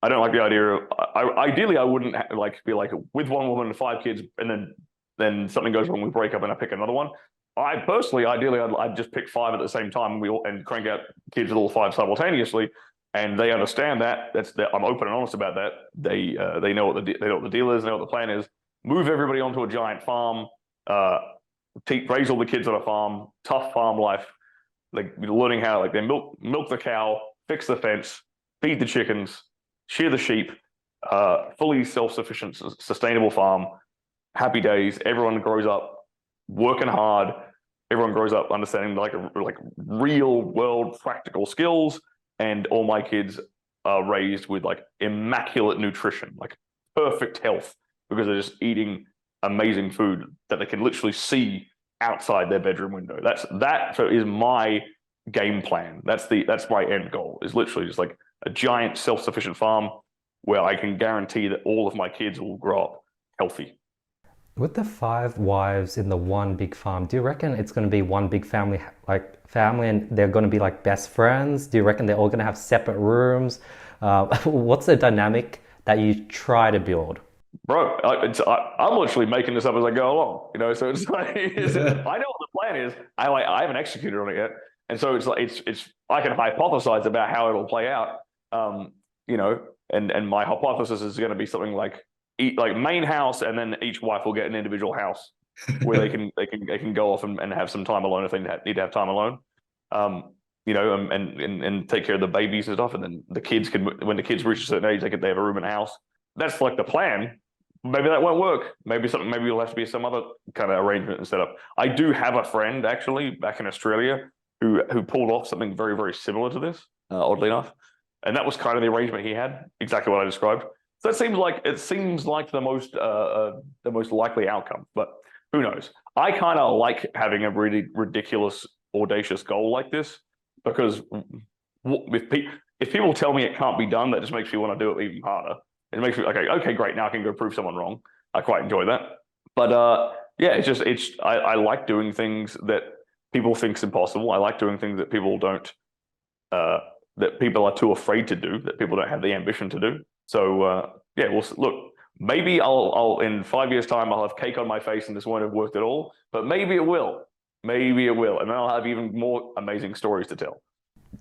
Speaker 1: I don't like the idea of. Ideally, I wouldn't be like with one woman and 5 kids, and then something goes wrong, we break up, and I pick another one. I personally, ideally, I'd just pick 5 at the same time, and crank out kids with all 5 simultaneously, and they understand that. I'm open and honest about that. They know what the deal is, they know what the plan is. Move everybody onto a giant farm. Raise all the kids on a farm, tough farm life, like learning how they milk the cow, fix the fence, feed the chickens, shear the sheep, fully self-sufficient, sustainable farm, happy days. Everyone grows up working hard. Everyone grows up understanding like real world practical skills, and all my kids are raised with like immaculate nutrition, like perfect health, because they're just eating amazing food that they can literally see outside their bedroom window. That is my game plan. That's my end goal, is literally just like a giant self-sufficient farm where I can guarantee that all of my kids will grow up healthy.
Speaker 3: With the 5 wives in the one big farm, do you reckon it's going to be one big family, and they're going to be like best friends? Do you reckon they're all going to have separate rooms? What's the dynamic that you try to build?
Speaker 1: Bro, I'm literally making this up as I go along, so it's like, I know what the plan is. I haven't executed on it yet. And so it's like, I can hypothesize about how it'll play out. And my hypothesis is going to be something like main house, and then each wife will get an individual house where they can go off and have some time alone if they need to have time alone. And take care of the babies and stuff. And then the kids when the kids reach a certain age, they have a room in a house. That's like the plan. Maybe that won't work. Maybe it'll have to be some other kind of arrangement and setup. I do have a friend actually back in Australia who pulled off something very, very similar to this, oddly enough. And that was kind of the arrangement he had, exactly what I described. So it seems like the most likely outcome, but who knows? I kind of like having a really ridiculous, audacious goal like this, because if people tell me it can't be done, that just makes me want to do it even harder. It makes me okay, great. Now I can go prove someone wrong. I quite enjoy that. But yeah, I like doing things that people think is impossible. I like doing things that people don't, that people are too afraid to do, that people don't have the ambition to do. So yeah, look. Maybe I'll in 5 years' time I'll have cake on my face and this won't have worked at all. But maybe it will. Maybe it will, and then I'll have even more amazing stories to tell.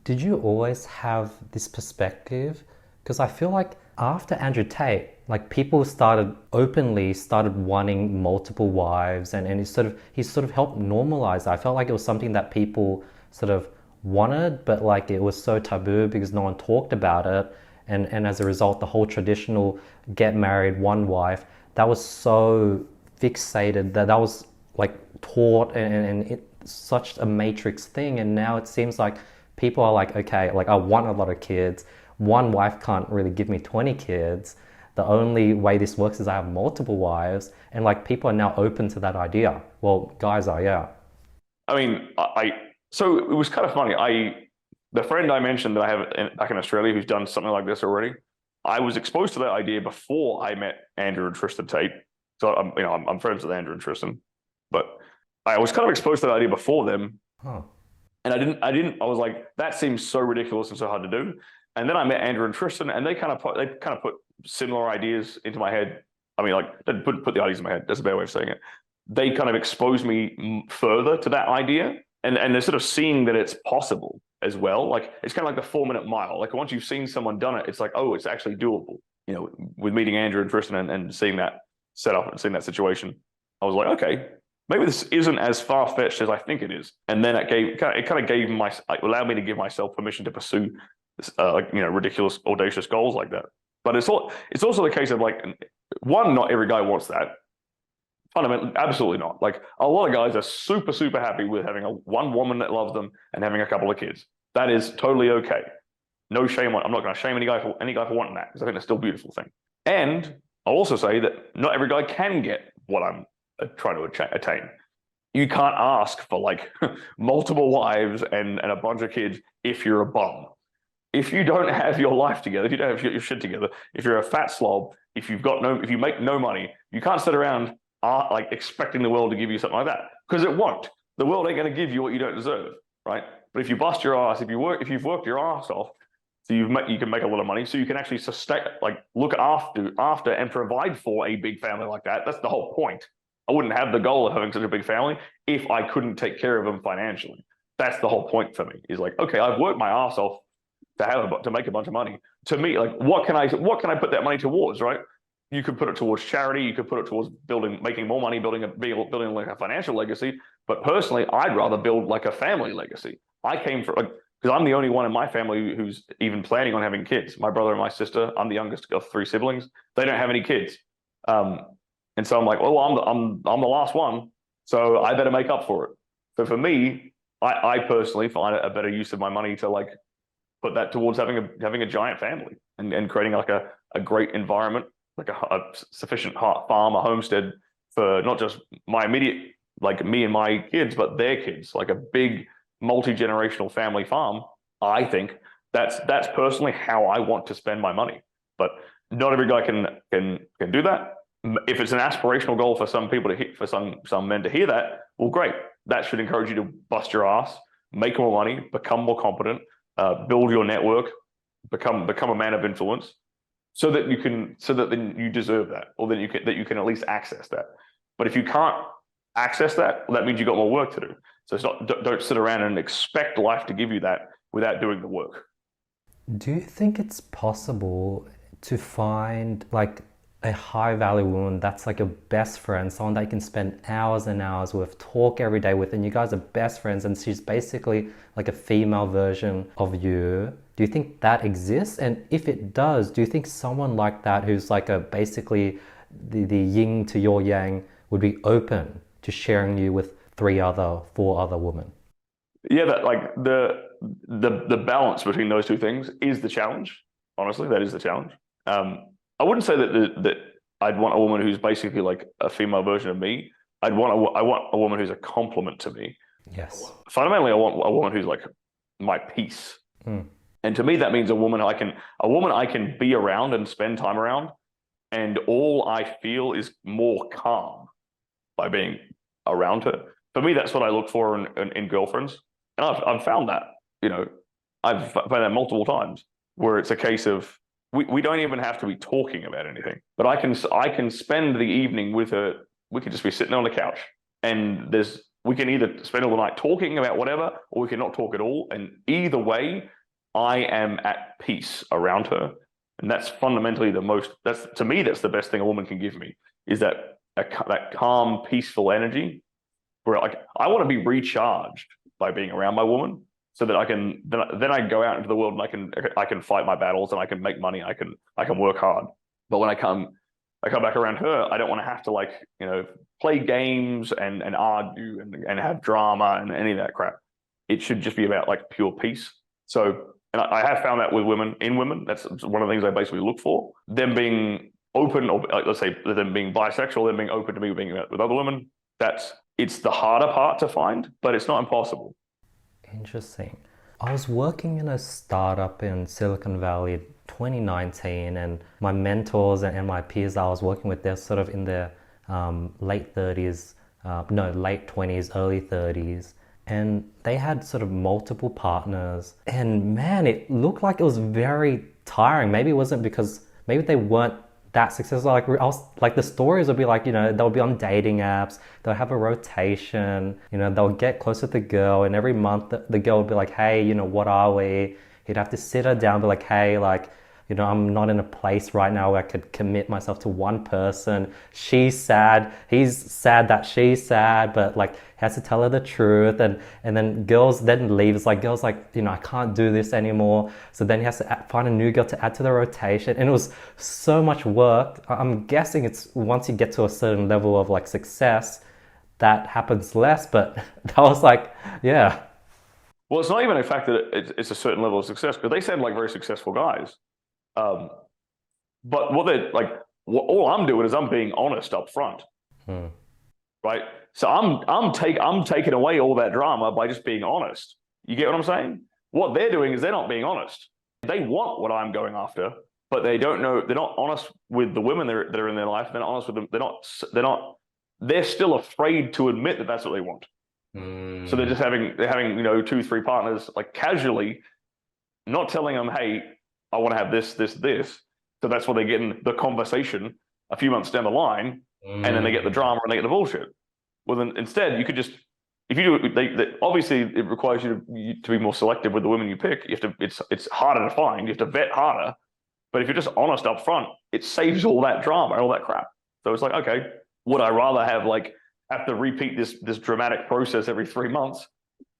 Speaker 3: Did you always have this perspective? Because I feel like after Andrew Tate, like people started wanting multiple wives, and he sort of helped normalize that. I felt like it was something that people sort of wanted, but like it was so taboo because no one talked about it. And as a result, the whole traditional get married, one wife, that was so fixated that was like taught and it such a matrix thing. And now it seems like people are like, okay, like I want a lot of kids. One wife can't really give me 20 kids. The only way this works is I have multiple wives. And like people are now open to that idea. Well, guys are, yeah.
Speaker 1: I mean, so it was kind of funny. The friend I mentioned that I have back in Australia who's done something like this already, I was exposed to that idea before I met Andrew and Tristan Tate. So I'm friends with Andrew and Tristan, but I was kind of exposed to that idea before them.
Speaker 3: Huh.
Speaker 1: And I was like, that seems so ridiculous and so hard to do. And then I met Andrew and Tristan, and they kind of put similar ideas into my head. I mean, like, they put the ideas in my head. That's a better way of saying it. They kind of exposed me further to that idea, and they're sort of seeing that it's possible as well. Like, it's kind of like the 4-minute mile. Like, once you've seen someone done it, it's like, oh, it's actually doable. You know, with meeting Andrew and Tristan and seeing that setup and seeing that situation, I was like, okay, maybe this isn't as far-fetched as I think it is. And then it kind of allowed me to give myself permission to pursue ridiculous, audacious goals like that. But it's also the case of like, one, not every guy wants that. Fundamentally, absolutely not. Like, a lot of guys are super, super happy with having one woman that loves them and having a couple of kids. That is totally okay. No shame on. I'm not going to shame any guy for wanting that, because I think it's still a beautiful thing. And I'll also say that not every guy can get what I'm trying to attain. You can't ask for like multiple wives and a bunch of kids if you're a bum. If you don't have your life together, if you don't have your shit together, if you're a fat slob, if you make no money, you can't sit around like expecting the world to give you something like that, because it won't. The world ain't going to give you what you don't deserve, right? But if you bust your ass, if you've worked your ass off, so you can make a lot of money, so you can actually sustain, like, look after and provide for a big family like that. That's the whole point. I wouldn't have the goal of having such a big family if I couldn't take care of them financially. That's the whole point for me. Is like, okay, I've worked my ass off to make a bunch of money. To me, like, what can I put that money towards, right? You could put it towards charity. You could put it towards making more money, building like a financial legacy. But personally, I'd rather build like a family legacy. I came from, like, because I'm the only one in my family who's even planning on having kids. My brother and my sister, I'm the youngest of 3 siblings. They don't have any kids. And so I'm like, well, I'm the last one, so I better make up for it. So for me, I personally find it a better use of my money to like put that towards having a giant family and creating like a great environment, like a sufficient farm, a homestead for not just my immediate, like me and my kids, but their kids, like a big multi-generational family farm. I think that's personally how I want to spend my money. But not every guy can do that. If it's an aspirational goal for some people to hit, for some men to hear that, well, great. That should encourage you to bust your ass, make more money, become more competent, build your network, become a man of influence, so that then you deserve that, or that you can at least access that. But if you can't access that, well, that means you've got more work to do. So it's not, don't sit around and expect life to give you that without doing the work.
Speaker 3: Do you think it's possible to find like a high value woman that's like a best friend, someone that you can spend hours and hours with, talk every day with, and you guys are best friends, and she's basically like a female version of you? Do you think that exists? And if it does, do you think someone like that, who's like basically the yin to your yang, would be open to sharing you with 4 other women?
Speaker 1: Yeah, that like the balance between those two things is the challenge. Honestly, that is the challenge. I wouldn't say that I'd want a woman who's basically like a female version of me. I want a woman who's a complement to me.
Speaker 3: Yes.
Speaker 1: Fundamentally, I want a woman who's like my peace. And to me, that means a woman I can be around and spend time around, and all I feel is more calm by being around her. For me, that's what I look for in girlfriends, and I've found that. I've found that multiple times, where it's a case of we don't even have to be talking about anything, but I can spend the evening with her. We could just be sitting on the couch, and we can either spend all the night talking about whatever, or we can not talk at all. And either way, I am at peace around her. And that's fundamentally to me, that's the best thing a woman can give me, is that calm, peaceful energy where like I want to be recharged by being around my woman, so that I can then I go out into the world and I can fight my battles and I can make money. I can work hard. But when I come back around her, I don't want to have to like, play games and argue and have drama and any of that crap. It should just be about like pure peace. So, and I have found that with women, that's one of the things I basically look for. Them being open, or like, let's say them being bisexual, them being open to me being with other women. It's the harder part to find, but it's not impossible.
Speaker 3: Interesting. I was working in a startup in Silicon Valley 2019, and my mentors and my peers I was working with, they're sort of in their late 30s, late 20s, early 30s. And they had sort of multiple partners. And man, it looked like it was very tiring. Maybe it wasn't because maybe they weren't that successful. Like the stories would be like, they'll be on dating apps, they'll have a rotation, they'll get close with the girl, and every month the girl would be like, hey, what are we? He'd have to sit her down, be like, hey, like, I'm not in a place right now where I could commit myself to one person. She's sad. He's sad that she's sad, but like he has to tell her the truth. And then girls then leave. It's like girls like, I can't do this anymore. So then he has to find a new girl to add to the rotation. And it was so much work. I'm guessing it's once you get to a certain level of like success, that happens less. But that was like, yeah.
Speaker 1: Well, it's not even a fact that it's a certain level of success, because they sound like very successful guys. But all I'm doing is I'm being honest up front, right? So I'm taking away all that drama by just being honest. You get what I'm saying? What they're doing is they're not being honest. They want what I'm going after, but they don't know. They're not honest with the women that are in their life. They're not honest with them. They're still afraid to admit that that's what they want. So they're having 2-3 partners like casually, not telling them, hey, I want to have this. So that's where they get in the conversation a few months down the line, and then they get the drama and they get the bullshit. Well, then instead, you could just, if you do, obviously it requires you to be more selective with the women you pick. It's harder to find. You have to vet harder. But if you're just honest up front, it saves all that drama and all that crap. So it's like, okay, would I rather have to repeat this dramatic process every 3 months,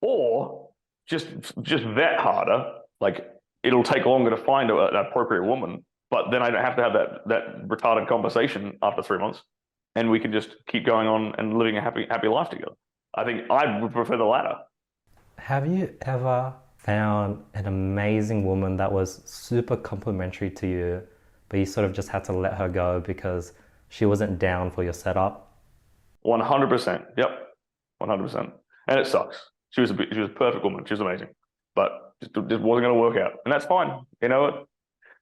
Speaker 1: or just vet harder? Like, it'll take longer to find an appropriate woman, but then I don't have to have that retarded conversation after 3 months, and we can just keep going on and living a happy life together. I think I would prefer the latter.
Speaker 3: Have you ever found an amazing woman that was super complimentary to you, but you sort of just had to let her go because she wasn't down for your setup?
Speaker 1: 100%. Yep, 100%. And it sucks. She was a perfect woman. She was amazing, but just wasn't going to work out, and that's fine. You know what?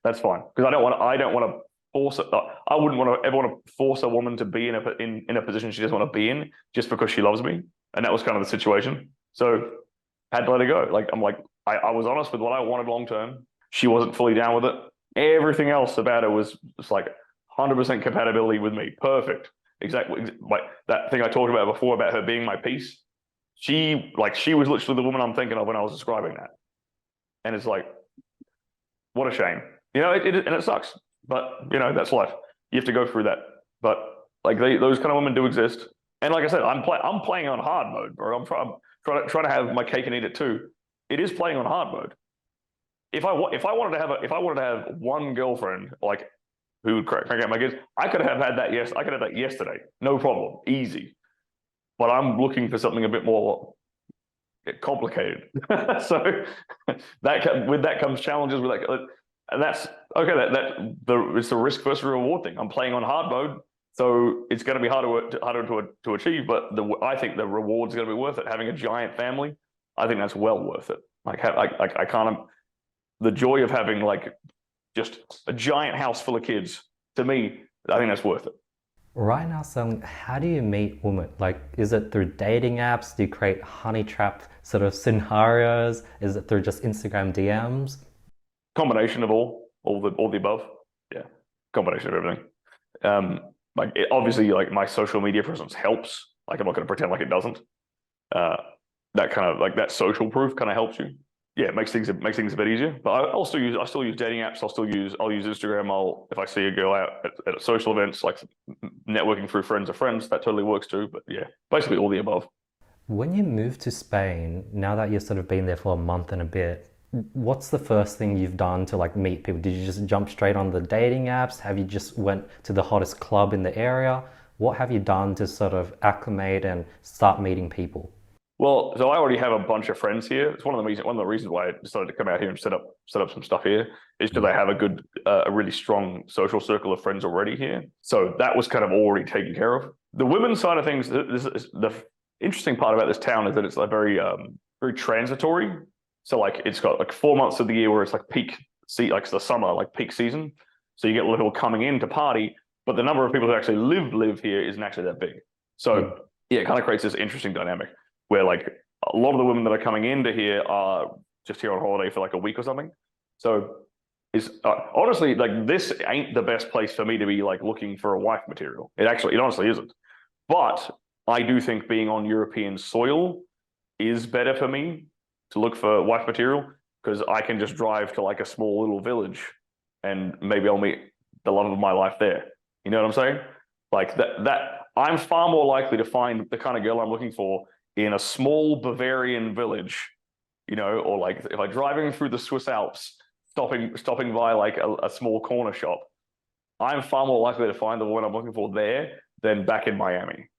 Speaker 1: That's fine, because I don't want to force it. I wouldn't ever want to force a woman to be in a position she doesn't want to be in just because she loves me, and that was kind of the situation. So I had to let her go. Like I was honest with what I wanted long term. She wasn't fully down with it. Everything else about her was just like 100% compatibility with me. Perfect. Exactly. Like that thing I talked about before about her being my piece. She was literally the woman I'm thinking of when I was describing that. And it's like, what a shame. And it sucks. But, that's life. You have to go through that. But like those kind of women do exist. And like I said, I'm playing on hard mode, bro. I'm trying to have my cake and eat it too. It is playing on hard mode. If I wanted to have one girlfriend, like, who would crank out my kids, I could have had that. Yes, I could have that yesterday. No problem. Easy. But I'm looking for something a bit more complicated. So with that comes challenges with that, and that's okay. It's a risk versus reward thing. I'm playing on hard mode, so it's going to be harder to achieve. But I think the reward's going to be worth it. Having a giant family, I think that's well worth it. The joy of having like just a giant house full of kids, to me, I think that's worth it.
Speaker 3: Right now, so how do you meet women? Like, is it through dating apps? Do you create honey trap sort of scenarios? Is it through just Instagram DMs?
Speaker 1: Combination of all the above. Yeah, combination of everything. Obviously, like my social media presence helps. Like, I'm not going to pretend like it doesn't. that kind of like that social proof kind of helps you. Yeah, it makes things a bit easier. But I still use dating apps. I'll use Instagram. If I see a girl out at social events, like networking through friends of friends, that totally works too. But yeah, basically all the above.
Speaker 3: When you moved to Spain, now that you've sort of been there for a month and a bit, what's the first thing you've done to like meet people? Did you just jump straight on the dating apps? Have you just went to the hottest club in the area? What have you done to sort of acclimate and start meeting people?
Speaker 1: Well, so I already have a bunch of friends here. It's one of the reasons why I decided to come out here and set up some stuff here is because I have a really strong social circle of friends already here. So that was kind of already taken care of. The women's side of things, the interesting part about this town is that it's like very transitory. So like it's got like 4 months of the year where it's like like it's the summer, like peak season. So you get people coming in to party, but the number of people who actually live here isn't actually that big. So yeah, it kind of creates this interesting dynamic where like a lot of the women that are coming into here are just here on holiday for like a week or something. So it's honestly like this ain't the best place for me to be like looking for a wife material. It honestly isn't. But I do think being on European soil is better for me to look for wife material because I can just drive to like a small little village and maybe I'll meet the love of my life there. You know what I'm saying? Like that I'm far more likely to find the kind of girl I'm looking for in a small Bavarian village, you know, or like if I'm driving through the Swiss Alps, stopping by like a small corner shop, I'm far more likely to find the woman I'm looking for there than back in Miami.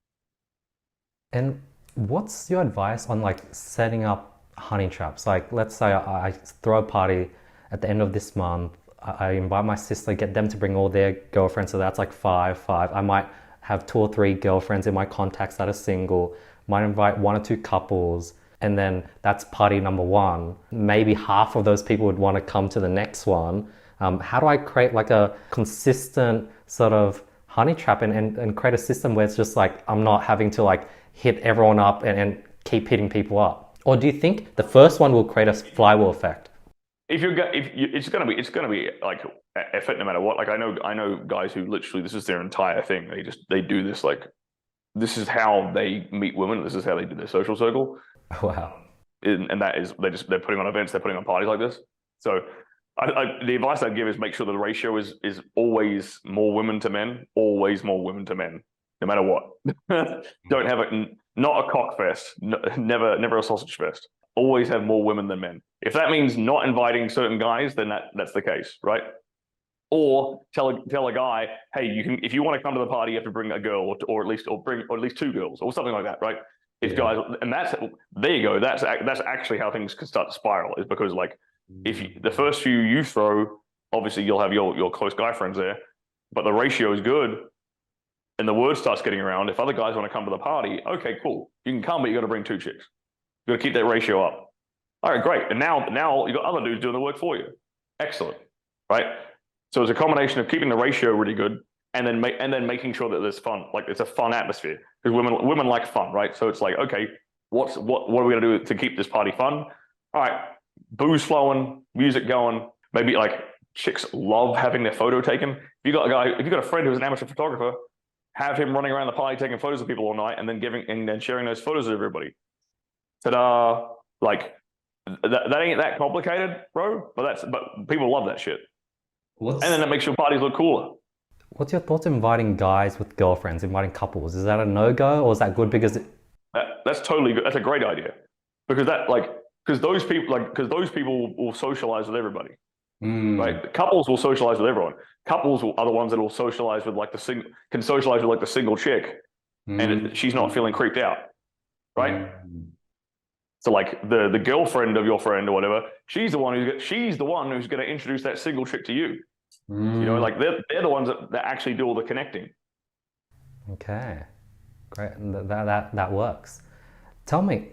Speaker 3: And what's your advice on like setting up honey traps? Like, let's say I throw a party at the end of this month. I invite my sister, get them to bring all their girlfriends. So that's like five. I might have 2 or 3 girlfriends in my contacts that are single. Might invite 1 or 2 couples. And then that's party number 1. Maybe half of those people would want to come to the next one. How do I create like a consistent sort of honey trap and create a system where it's just like I'm not having to like hit everyone up and keep hitting people up? Or do you think the first one will create a flywheel effect?
Speaker 1: It's gonna be like effort no matter what. Like I know guys who literally this is their entire thing. They do this like this is how they meet women. This is how they do their social circle.
Speaker 3: Wow.
Speaker 1: And that is they're putting on events, they're putting on parties like this. So the advice I'd give is make sure that the ratio is always more women to men, always more women to men, no matter what. Don't have not a cock fest, never a sausage fest. Always have more women than men. If that means not inviting certain guys, then that's the case, right? Or tell a guy, hey, if you want to come to the party, you have to bring a girl, or at least 2 girls, or something like that, right? If guys, and there you go. That's actually how things can start to spiral. Is because like the first few you throw, obviously you'll have your close guy friends there, but the ratio is good, and the word starts getting around. If other guys want to come to the party, okay, cool, you can come, but you got to bring 2 chicks. You got to keep that ratio up. All right, great. And now you got other dudes doing the work for you. Excellent, right? So it's a combination of keeping the ratio really good, and then making sure that there's fun, like it's a fun atmosphere because women like fun, right? So it's like, okay, what are we gonna do to keep this party fun? All right, booze flowing, music going. Maybe like chicks love having their photo taken. If you got a friend who's an amateur photographer, have him running around the party taking photos of people all night, and then sharing those photos with everybody. Ta-da! Like that ain't that complicated, bro. But people love that shit. And then it makes your parties look cooler.
Speaker 3: What's your thoughts on inviting guys with girlfriends, inviting couples? Is that a no-go or is that good because
Speaker 1: that's totally good. That's a great idea because those people will socialize with everybody. Right? Couples will socialize with everyone. Couples are the ones that will socialize with like can socialize with like the single chick, and she's not feeling creeped out, right? So like the girlfriend of your friend or whatever, she's the one who's going to introduce that single chick to you. You know, like they're the ones that actually do all the connecting.
Speaker 3: Okay, great. That works. Tell me,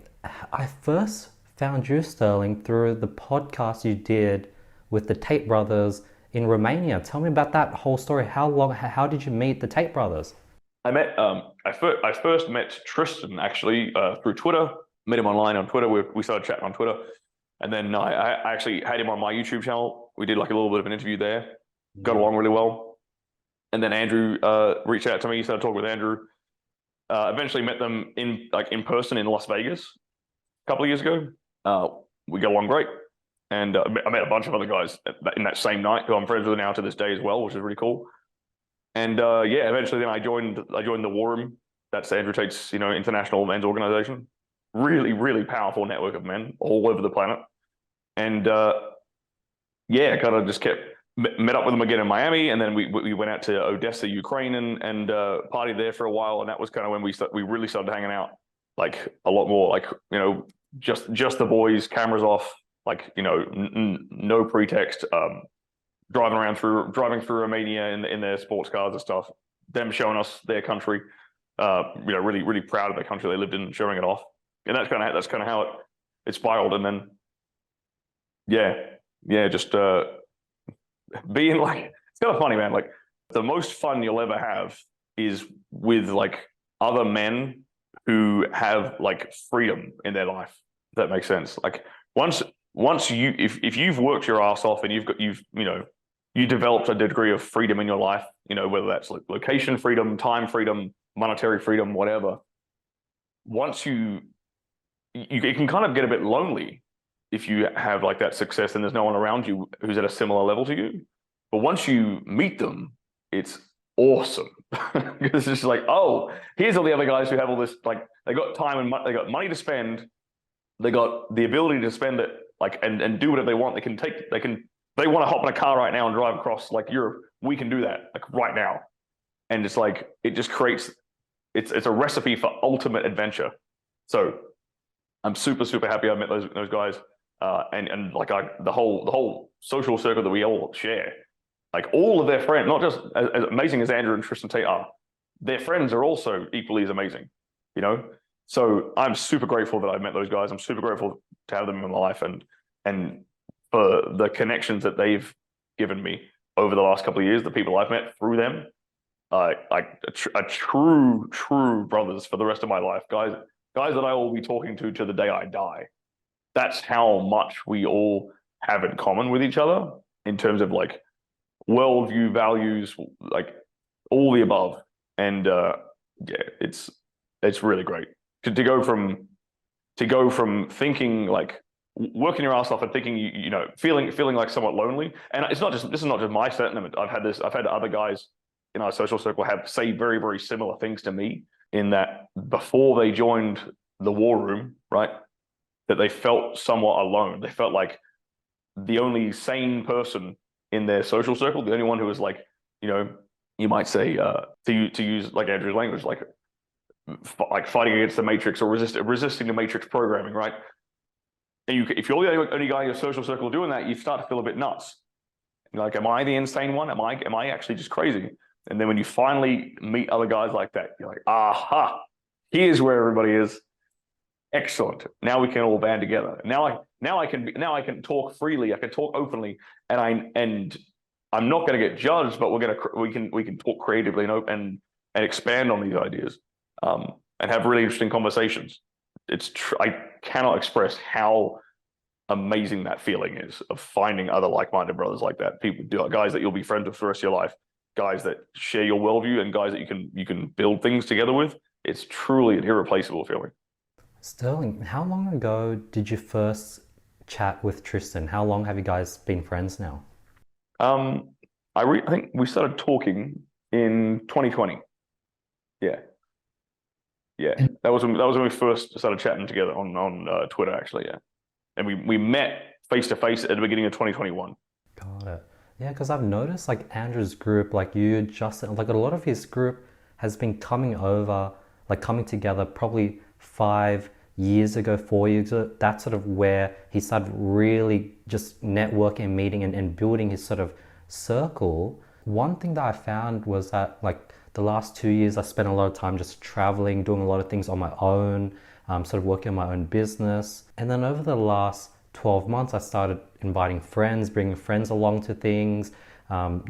Speaker 3: I first found you, Sterling, through the podcast you did with the Tate Brothers in Romania. Tell me about that whole story. How did you meet the Tate Brothers?
Speaker 1: I first met Tristan actually through Twitter. Met him online on Twitter. We started chatting on Twitter, and then I actually had him on my YouTube channel. We did like a little bit of an interview there. Got along really well. And then Andrew reached out to me. Started talking with Andrew, Eventually met them in person in Las Vegas a couple of years ago. We got along great, and I met a bunch of other guys in that same night who I'm friends with now to this day as well, which is really cool. And yeah, eventually then I joined the War Room. That's Andrew Tate's international men's organization. Really, really powerful network of men all over the planet. And yeah, kind of just met up with them again in Miami, and then we went out to Odessa, Ukraine, and partied there for a while. And that was kind of when we really started hanging out, like a lot more, like just the boys, cameras off, like no pretext. Driving through Romania in their sports cars and stuff. Them showing us their country, really really proud of the country they lived in, showing it off. And that's kind of how it spiraled. And then yeah, just being like, it's kind of funny, man. Like the most fun you'll ever have is with like other men who have like freedom in their life. If that makes sense. Like once if you've worked your ass off and you developed a degree of freedom in your life, whether that's like location freedom, time freedom, monetary freedom, whatever. Once it can kind of get a bit lonely if you have like that success and there's no one around you who's at a similar level to you. But once you meet them, it's awesome. Because it's just like, oh, here's all the other guys who have all this, like they got time and they got money to spend. They got the ability to spend it like and do whatever they want. They want to hop in a car right now and drive across like Europe. We can do that like right now. And it's like, it just creates, it's a recipe for ultimate adventure. So I'm super, super happy I met those guys. And like the whole social circle that we all share, like all of their friends, not just as amazing as Andrew and Tristan Tate are, their friends are also equally as amazing, So I'm super grateful that I met those guys. I'm super grateful to have them in my life and for the connections that they've given me over the last couple of years, the people I've met through them, like a true brothers for the rest of my life, guys that I will be talking to the day I die. That's how much we all have in common with each other in terms of like worldview, values, like all the above. And yeah, it's really great to go from thinking like working your ass off and thinking feeling like somewhat lonely. And this is not just my sentiment. I've had other guys in our social circle say very, very similar things to me, in that before they joined the War Room, right, that they felt somewhat alone. They felt like the only sane person in their social circle, the only one who was like, you might say, to use like Andrew's language, like fighting against the matrix or resisting the matrix programming, right? And if you're the only guy in your social circle doing that, you start to feel a bit nuts. You're like, am I the insane one? Am I actually just crazy? And then when you finally meet other guys like that, you're like, aha, here's where everybody is. Excellent. Now we can all band together. Now I can talk freely. I can talk openly, and I'm not going to get judged, but we can talk creatively and expand on these ideas, and have really interesting conversations. I cannot express how amazing that feeling is of finding other like-minded brothers like that. Guys that you'll be friends with for the rest of your life, guys that share your worldview, and guys that you can build things together with. It's truly an irreplaceable feeling.
Speaker 3: Sterling, how long ago did you first chat with Tristan? How long have you guys been friends now?
Speaker 1: I think we started talking in 2020. Yeah. That was when we first started chatting together on Twitter, actually. Yeah, and we met face to face at the beginning of 2021.
Speaker 3: Got it. Yeah, because I've noticed like Andrew's group, like you, Justin, like a lot of his group has been coming together probably 5 years ago, 4 years ago. That's sort of where he started really just networking and meeting and building his sort of circle. One thing that I found was that like the last 2 years I spent a lot of time just traveling, doing a lot of things on my own, sort of working on my own business. And then over the last 12 months, I started inviting friends, bringing friends along to things,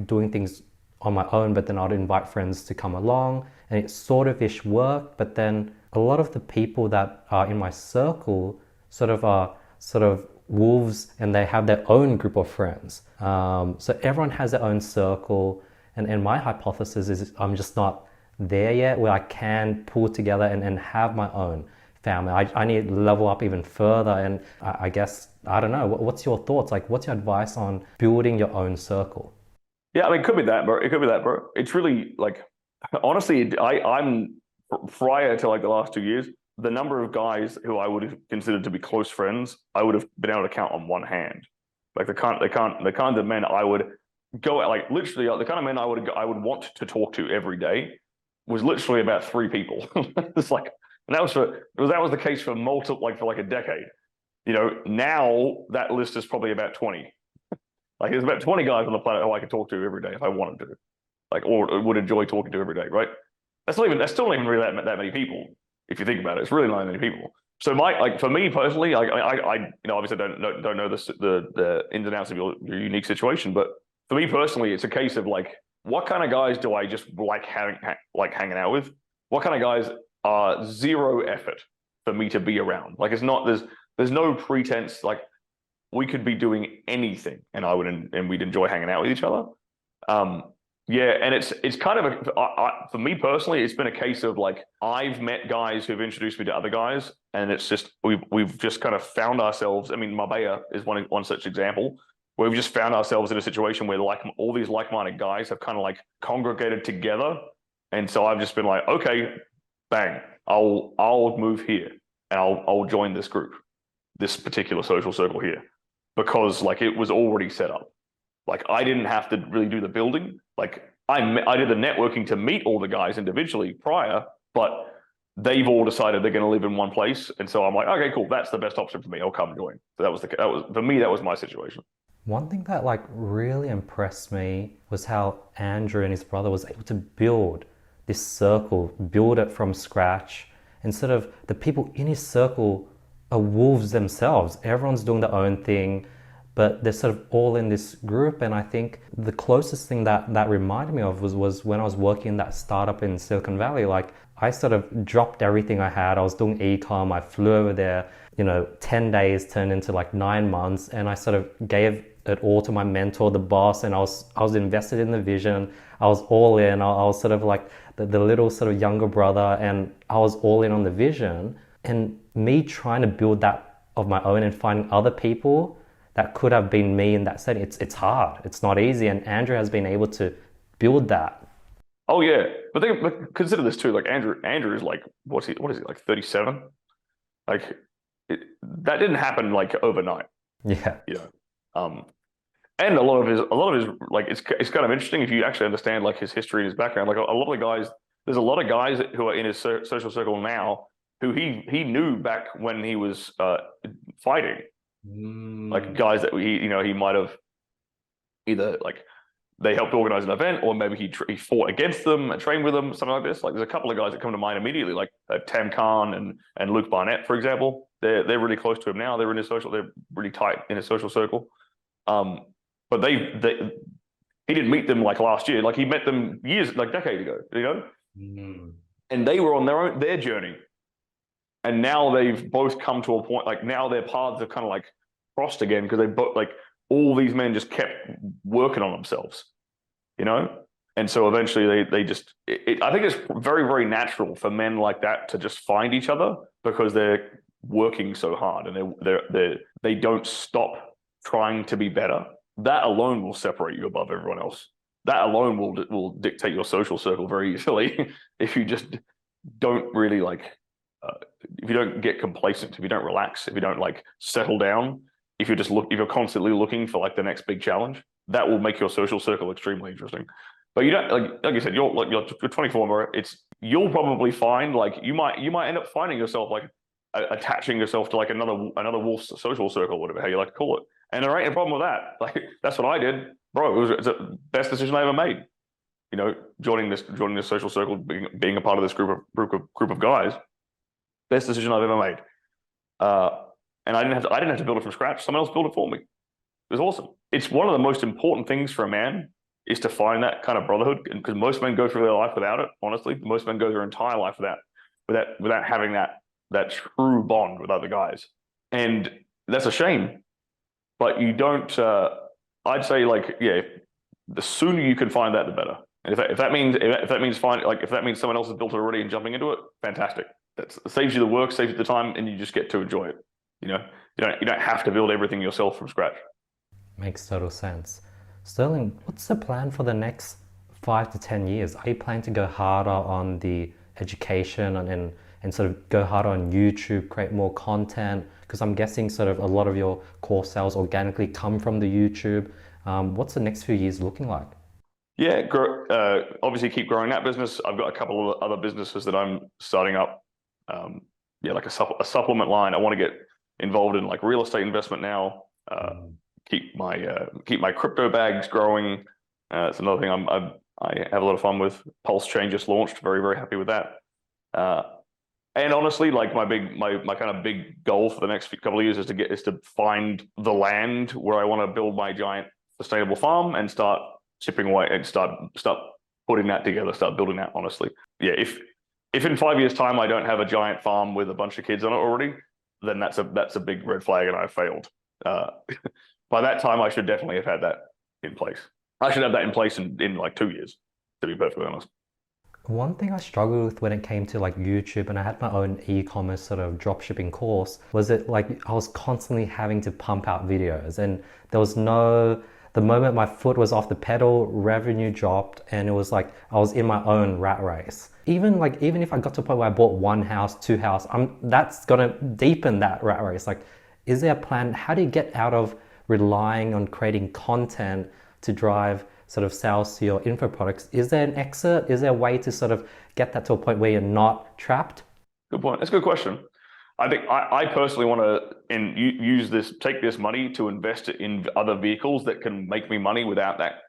Speaker 3: doing things on my own, but then I'd invite friends to come along, and it sort of-ish worked. But then a lot of the people that are in my circle sort of wolves, and they have their own group of friends. So everyone has their own circle, and my hypothesis is I'm just not there yet where I can pull together and have my own family. I need to level up even further. And I guess, I don't know, what's your thoughts? Like, what's your advice on building your own circle?
Speaker 1: Yeah, I mean, it could be that, bro. It could be that, bro. It's really like, honestly, I'm prior to like the last 2 years, the number of guys who I would have considered to be close friends, I would have been able to count on one hand. Like the kind of men I would go at, like literally the kind of men I would want to talk to every day was literally about 3 people. It's like, and that was the case for multiple, like for like a decade. Now that list is probably about 20. Like there's about 20 guys on the planet who I could talk to every day if I wanted to, like, or would enjoy talking to every day, right? That's still not even really that many people. If you think about it, it's really not that many people. So for me personally, I obviously don't know the ins and outs of your unique situation, but for me personally, it's a case of like, what kind of guys do I just like hanging out with? What kind of guys are zero effort for me to be around? Like there's no pretense. Like we could be doing anything, and we'd enjoy hanging out with each other. Yeah, and it's kind of for me personally, it's been a case of like I've met guys who've introduced me to other guys, and it's just we've just kind of found ourselves. I mean, Marbella is one such example where we've just found ourselves in a situation where like all these like-minded guys have kind of like congregated together, and so I've just been like, okay, bang, I'll move here and I'll join this group, this particular social circle here, because like it was already set up. Like I didn't have to really do the building. Like I did the networking to meet all the guys individually prior, but they've all decided they're going to live in one place, and so I'm like, okay, cool, that's the best option for me. I'll come join. So that was for me. That was my situation.
Speaker 3: One thing that like really impressed me was how Andrew and his brother was able to build this circle, build it from scratch. Instead of the people in his circle are wolves themselves. Everyone's doing their own thing, but they're sort of all in this group. And I think the closest thing that reminded me of was when I was working in that startup in Silicon Valley. Like I sort of dropped everything I had. I was doing e-com. I flew over there, 10 days turned into like 9 months. And I sort of gave it all to my mentor, the boss. And I was invested in the vision. I was all in. I was sort of like the little sort of younger brother, and I was all in on the vision. And me trying to build that of my own and finding other people that could have been me in that setting. It's hard. It's not easy. And Andrew has been able to build that.
Speaker 1: Oh yeah, but consider this too. Like Andrew is like what is he like 37? Like that didn't happen like overnight.
Speaker 3: Yeah.
Speaker 1: And a lot of his like it's kind of interesting if you actually understand like his history and his background. Like a lot of the guys, there's a lot of guys who are in his social circle now who he knew back when he was fighting. Like guys that he might have either like they helped organize an event, or maybe he fought against them and trained with them, something like this. Like there's a couple of guys that come to mind immediately, like Tam Khan and Luke Barnett, for example. They're really close to him now. They're really tight in his social circle. But he didn't meet them like last year. Like he met them decade ago, and they were on their journey. And now they've both come to a point, like now their paths have kind of like crossed again, because they both like all these men just kept working on themselves, And so eventually they just, I think it's very, very natural for men like that to just find each other because they're working so hard and they don't stop trying to be better. That alone will separate you above everyone else. That alone will dictate your social circle very easily if you just don't really if you don't get complacent, if you don't relax, if you don't like settle down, if you're constantly looking for like the next big challenge, that will make your social circle extremely interesting. But you don't like you said, you're 24, Mara. You'll probably find like you might end up finding yourself like attaching yourself to like another wolf's social circle, whatever how you like to call it. And there ain't a problem with that. Like that's what I did, bro. It's the best decision I ever made. Joining this social circle, being a part of this group of guys. Best decision I've ever made, and I didn't have to build it from scratch. Someone else built it for me. It was awesome. It's one of the most important things for a man is to find that kind of brotherhood, because most men go through their life without it. Honestly, most men go their entire life without having that true bond with other guys, and that's a shame. But you don't. I'd say the sooner you can find that, the better. And if that means if that means someone else has built it already and jumping into it, fantastic. That saves you the work, saves you the time, and you just get to enjoy it. You don't have to build everything yourself from scratch.
Speaker 3: Makes total sense. Sterling, what's the plan for the next 5 to 10 years? Are you planning to go harder on the education and sort of go harder on YouTube, create more content? Because I'm guessing sort of a lot of your core sales organically come from the YouTube. What's the next few years looking like?
Speaker 1: Yeah, obviously keep growing that business. I've got a couple of other businesses that I'm starting up. Like a supplement line. I want to get involved in like real estate investment now. Keep my crypto bags growing. It's another thing I have a lot of fun with. Pulse Chain just launched. Very, very happy with that. And honestly, like my kind of big goal for the next couple of years is to find the land where I want to build my giant sustainable farm and start chipping away and start putting that together, start building that. Honestly, yeah. If in 5 years' time I don't have a giant farm with a bunch of kids on it already, then that's a big red flag, and I failed. By that time, I should definitely have had that in place. I should have that in place in like 2 years, to be perfectly honest.
Speaker 3: One thing I struggled with when it came to like YouTube, and I had my own e-commerce sort of dropshipping course, was it like I was constantly having to pump out videos, and there was the moment my foot was off the pedal, revenue dropped, and it was like I was in my own rat race. Even if I got to a point where I bought one house, two house, that's gonna deepen that rat race. Like, is there a plan? How do you get out of relying on creating content to drive sort of sales to your info products? Is there an exit? Is there a way to sort of get that to a point where you're not trapped?
Speaker 1: Good point. That's a good question. I think I personally want to take this money to invest it in other vehicles that can make me money without that,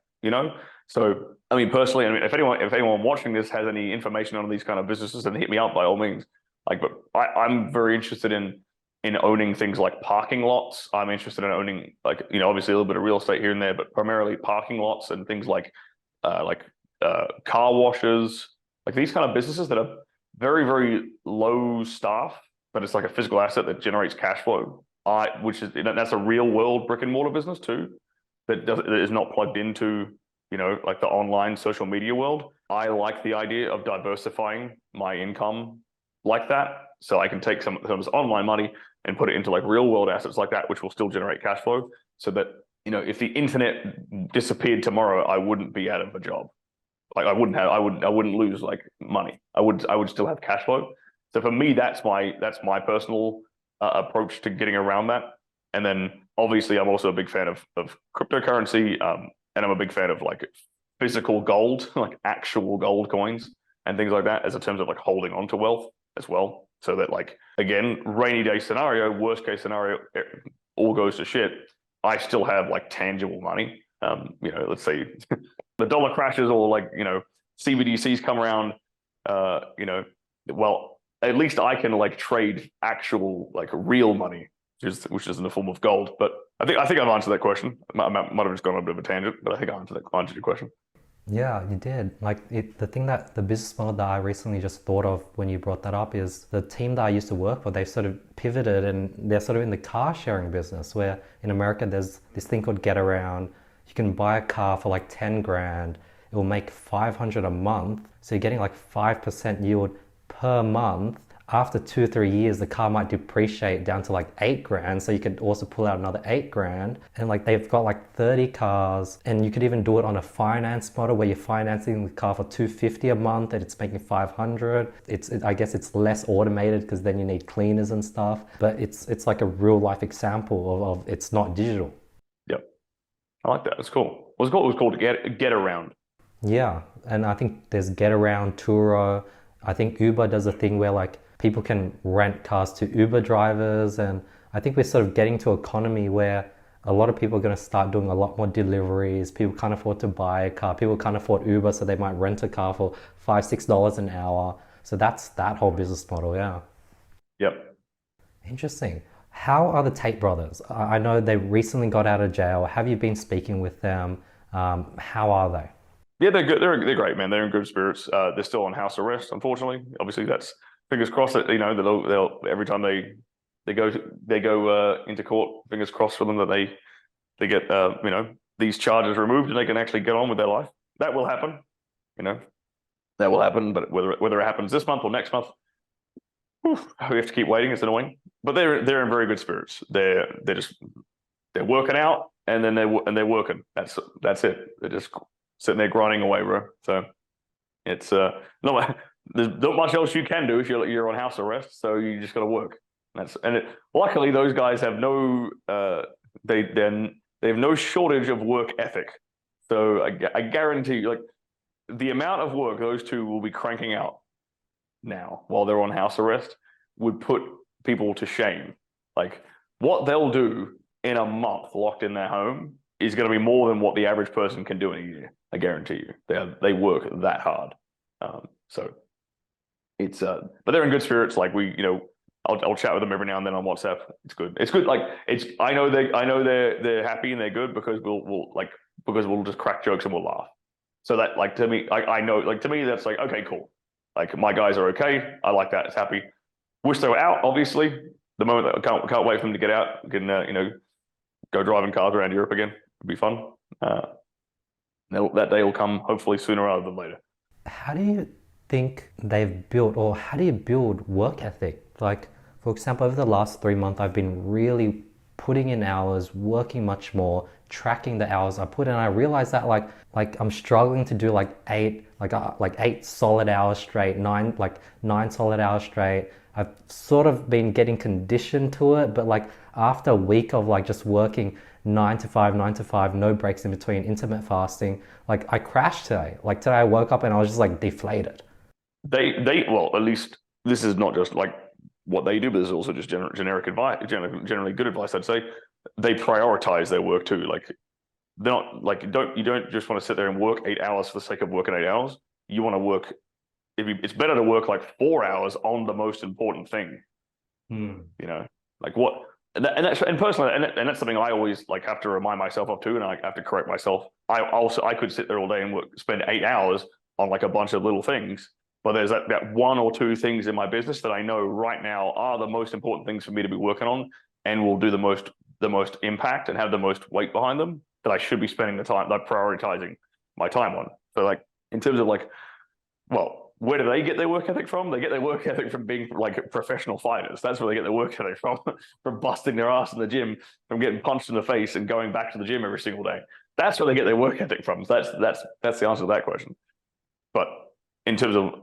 Speaker 1: So, I mean, personally, if anyone watching this has any information on these kind of businesses, then hit me up by all means. But I'm very interested in owning things like parking lots. I'm interested in owning obviously a little bit of real estate here and there, but primarily parking lots and things like car washes, like these kind of businesses that are very, very low staff, but it's like a physical asset that generates cash flow. That's a real world brick and mortar business too, that is not plugged into like the online social media world. I like the idea of diversifying my income like that, so I can take some of this online money and put it into like real world assets like that, which will still generate cash flow. So that if the internet disappeared tomorrow, I wouldn't be out of a job. Like I wouldn't lose like money. I would still have cash flow. So for me, that's my personal approach to getting around that. And then obviously, I'm also a big fan of cryptocurrency, and I'm a big fan of like physical gold, like actual gold coins and things like that, as in terms of like holding on to wealth as well. So that like again, rainy day scenario, worst case scenario, all goes to shit, I still have like tangible money. Let's say the dollar crashes or like CBDCs come around, well, at least I can like trade actual like real money, which is in the form of gold. But I think I've answered that question. I might have just gone on a bit of a tangent, but I think I answered your question.
Speaker 3: Yeah, you did. The business model that I recently just thought of when you brought that up is the team that I used to work for. They've sort of pivoted and they're sort of in the car sharing business, where in America there's this thing called Get Around. You can buy a car for like 10 grand. It will make 500 a month. So you're getting like 5% yield per month. After 2-3 years, the car might depreciate down to like 8 grand. So you could also pull out another 8 grand. And like they've got like 30 cars, and you could even do it on a finance model where you're financing the car for 250 a month and it's making 500. I guess it's less automated because then you need cleaners and stuff. But it's like a real life example of it's not digital.
Speaker 1: Yep, I like that. It's cool. It was called Get Around.
Speaker 3: Yeah, and I think there's Get Around, Turo. I think Uber does a thing where like people can rent cars to Uber drivers, and I think we're sort of getting to an economy where a lot of people are going to start doing a lot more deliveries. People can't afford to buy a car. People can't afford Uber, so they might rent a car for $5-6 an hour. So that's that whole business model, yeah.
Speaker 1: Yep.
Speaker 3: Interesting. How are the Tate brothers? I know they recently got out of jail. Have you been speaking with them? How are they?
Speaker 1: Yeah, they're good. They're great, man. They're in good spirits. They're still on house arrest, unfortunately. Obviously, that's fingers crossed that they'll every time they go into court, fingers crossed for them that they get these charges removed and they can actually get on with their life. That will happen. you know, that will happen. But whether it happens this month or next month, we have to keep waiting. It's annoying, but they're in very good spirits. They're working out, and then they're working. That's it. They're just sitting there grinding away, bro. So it's there's not much else you can do if you're on house arrest. So you just got to work. Luckily those guys have no they have no shortage of work ethic. So I guarantee you, like, the amount of work those two will be cranking out now while they're on house arrest would put people to shame. Like, what they'll do in a month locked in their home is going to be more than what the average person can do in a year. I guarantee you. They work that hard. So it's but they're in good spirits. Like, I'll chat with them every now and then on WhatsApp. It's good. It's good. Like, I know they're happy and they're good because we'll just crack jokes and we'll laugh. So that, like, to me, I know, like, to me, that's like, okay, cool. Like, my guys are okay. I like that. It's happy. Wish they were out, obviously. The moment that I can't wait for them to get out, can go driving cars around Europe again. It'd be fun. That day will come hopefully sooner rather than later.
Speaker 3: How do you think they've built, or how do you build work ethic? Like, for example, over the last 3 months, I've been really putting in hours, working much more, tracking the hours I put in. I realized that like I'm struggling to do like eight solid hours straight, nine solid hours straight. I've sort of been getting conditioned to it, but like after a week of like just working 9 to 5, no breaks in between, intermittent fasting, like I crashed today. Like today I woke up and I was just like deflated.
Speaker 1: Well, at least this is not just like what they do, but there's also just generic advice, generally good advice, I'd say. They prioritize their work too. Like, they're not like, you don't just want to sit there and work 8 hours for the sake of working 8 hours. You want to work. It's better to work like 4 hours on the most important thing. Like what, and personally, and that's something I always like have to remind myself of too, and I have to correct myself. I could sit there all day and spend 8 hours on like a bunch of little things, but there's that one or two things in my business that I know right now are the most important things for me to be working on, and will do the most impact and have the most weight behind them, that I should be spending the time, like, prioritizing my time on. So, like, in terms of like, well, where do they get their work ethic from? They get their work ethic from being like professional fighters. That's where they get their work ethic from, from busting their ass in the gym, from getting punched in the face and going back to the gym every single day. That's where they get their work ethic from. So that's the answer to that question. But in terms of,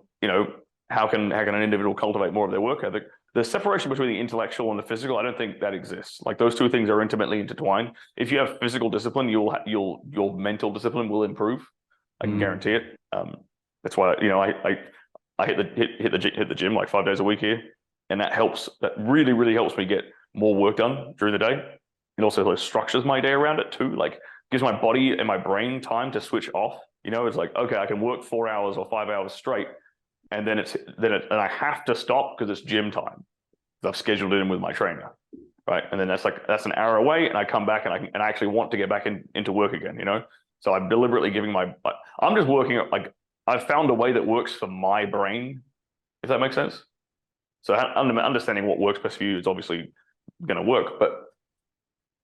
Speaker 1: how can an individual cultivate more of their work ethic? The separation between the intellectual and the physical, I don't think that exists. Like, those two things are intimately intertwined. If you have physical discipline, your mental discipline will improve. I can guarantee it. That's why I hit the gym like 5 days a week here, and that helps. That really, really helps me get more work done during the day. It also like structures my day around it too. Like, gives my body and my brain time to switch off. It's like, okay, I can work 4 hours or 5 hours straight, and then I have to stop because it's gym time. I've scheduled it in with my trainer, right? And then that's an hour away, and I come back and I actually want to get back into work again. So I'm deliberately I'm just working like, I've found a way that works for my brain, if that makes sense. So understanding what works best for you is obviously going to work, but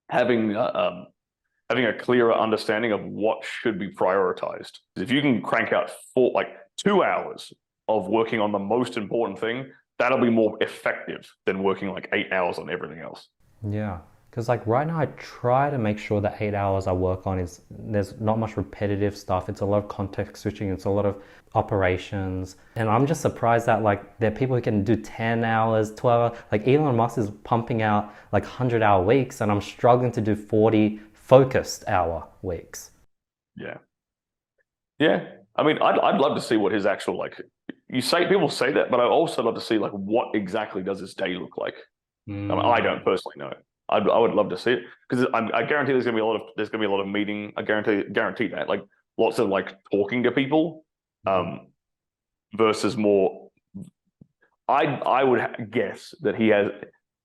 Speaker 1: having a clearer understanding of what should be prioritized. If you can crank out 2 hours of working on the most important thing, that'll be more effective than working like 8 hours on everything else.
Speaker 3: Yeah. Because like right now I try to make sure that 8 hours I work on there's not much repetitive stuff. It's a lot of context switching. It's a lot of operations. And I'm just surprised that like there are people who can do 10 hours, 12 hours. Like Elon Musk is pumping out like 100-hour weeks, and I'm struggling to do 40 focused hour weeks.
Speaker 1: Yeah. Yeah. I mean, I'd love to see what his actual, like, people say that, but I'd also love to see like what exactly does his day look like. I mean, I don't personally know. I would love to see it, because I guarantee there's gonna be a lot of meeting. I guarantee that, like, lots of like talking to people, versus more. I would guess that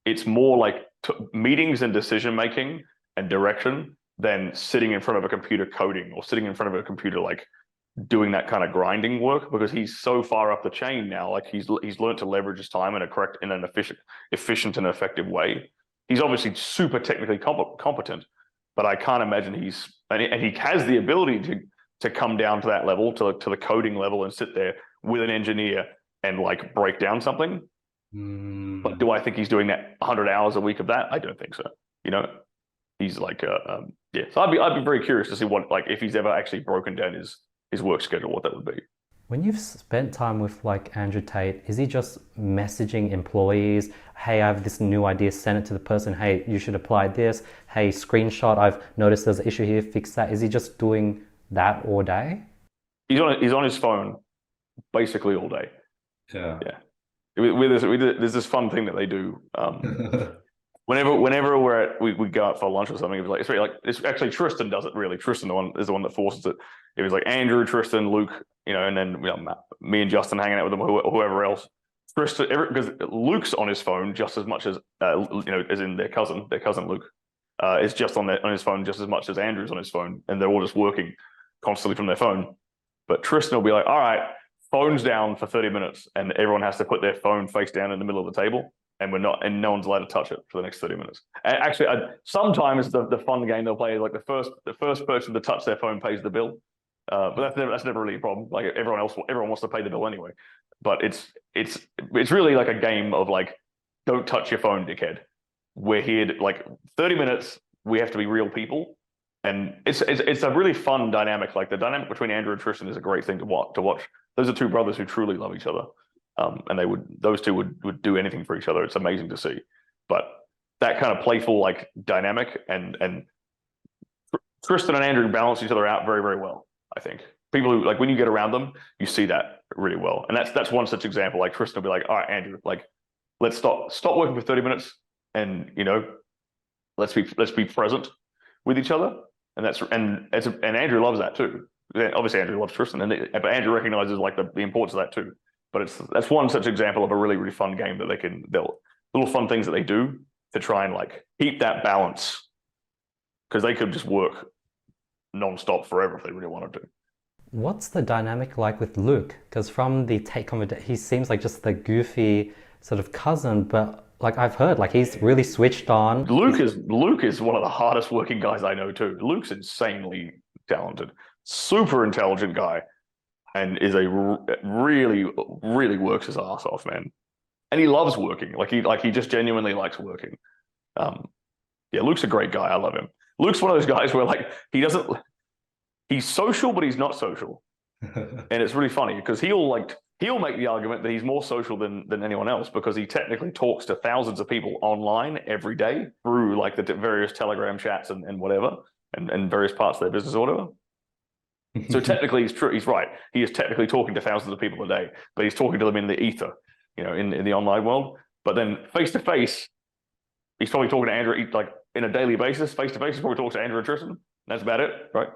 Speaker 1: it's more like meetings and decision making and direction than sitting in front of a computer coding, or sitting in front of a computer like doing that kind of grinding work, because he's so far up the chain now. Like, he's learned to leverage his time in an efficient and effective way. He's obviously super technically competent, but I can't imagine and he has the ability to come down to that level, to the coding level, and sit there with an engineer and like break down something. But do I think he's doing that 100 hours a week of that? I don't think so. You know, he's like, yeah. So I'd be very curious to see what, like, if he's ever actually broken down his work schedule, what that would be.
Speaker 3: When you've spent time with like Andrew Tate, is he just messaging employees? Hey, I have this new idea, send it to the person. Hey, you should apply this. Hey, screenshot, I've noticed there's an issue here, fix that. Is he just doing that all day?
Speaker 1: He's on his phone basically all day.
Speaker 2: Yeah.
Speaker 1: Yeah. There's this fun thing that they do. Whenever we go out for lunch or something, it's actually Tristan does it really. Tristan is the one that forces it. It was like Andrew, Tristan, Luke, you know, and then me and Justin hanging out with them, or whoever else. Tristan, because Luke's on his phone just as much as you know, as in their cousin Luke, is just on his phone just as much as Andrew's on his phone, and they're all just working constantly from their phone. But Tristan will be like, all right, phones down for 30 minutes, and everyone has to put their phone face down in the middle of the table, and no one's allowed to touch it for the next 30 minutes. And actually, sometimes the fun game they'll play is like the first person to touch their phone pays the bill. But that's never really a problem. Like everyone wants to pay the bill anyway. But it's really like a game of like, don't touch your phone, dickhead. We're here to, like, 30 minutes. We have to be real people, and it's a really fun dynamic. Like the dynamic between Andrew and Tristan is a great thing to watch. Those are two brothers who truly love each other, and those two would do anything for each other. It's amazing to see. But that kind of playful like dynamic and Tristan and Andrew balance each other out very, very well. I think people who, like, when you get around them, you see that really well. And that's one such example. Like Tristan will be like, all right, Andrew, like, let's stop working for 30 minutes, and, you know, let's be present with each other. And Andrew loves that too. Obviously Andrew loves Tristan, but Andrew recognizes like the importance of that too. But that's one such example of a really, really fun game that they'll little fun things that they do to try and like keep that balance, because they could just work non-stop forever if they really wanted to.
Speaker 3: What's the dynamic like with Luke? Because from the Tate conversation, he seems like just the goofy sort of cousin, but like I've heard, like he's really switched on.
Speaker 1: Luke is one of the hardest working guys I know too. Luke's insanely talented, super intelligent guy, and is really, really works his ass off, man. And he loves working. Like he just genuinely likes working. Yeah, Luke's a great guy. I love him. Luke's one of those guys where like he's social, but he's not social. And it's really funny because he'll make the argument that he's more social than anyone else, because he technically talks to thousands of people online every day through like the various Telegram chats and whatever, and various parts of their business or whatever. So technically he's true. He's right. He is technically talking to thousands of people a day, but he's talking to them in the ether, you know, in the online world. But then face to face, he's probably talking to Andrew like in a daily basis. Face to face, he's probably talking to Andrew and Tristan. That's about it, right?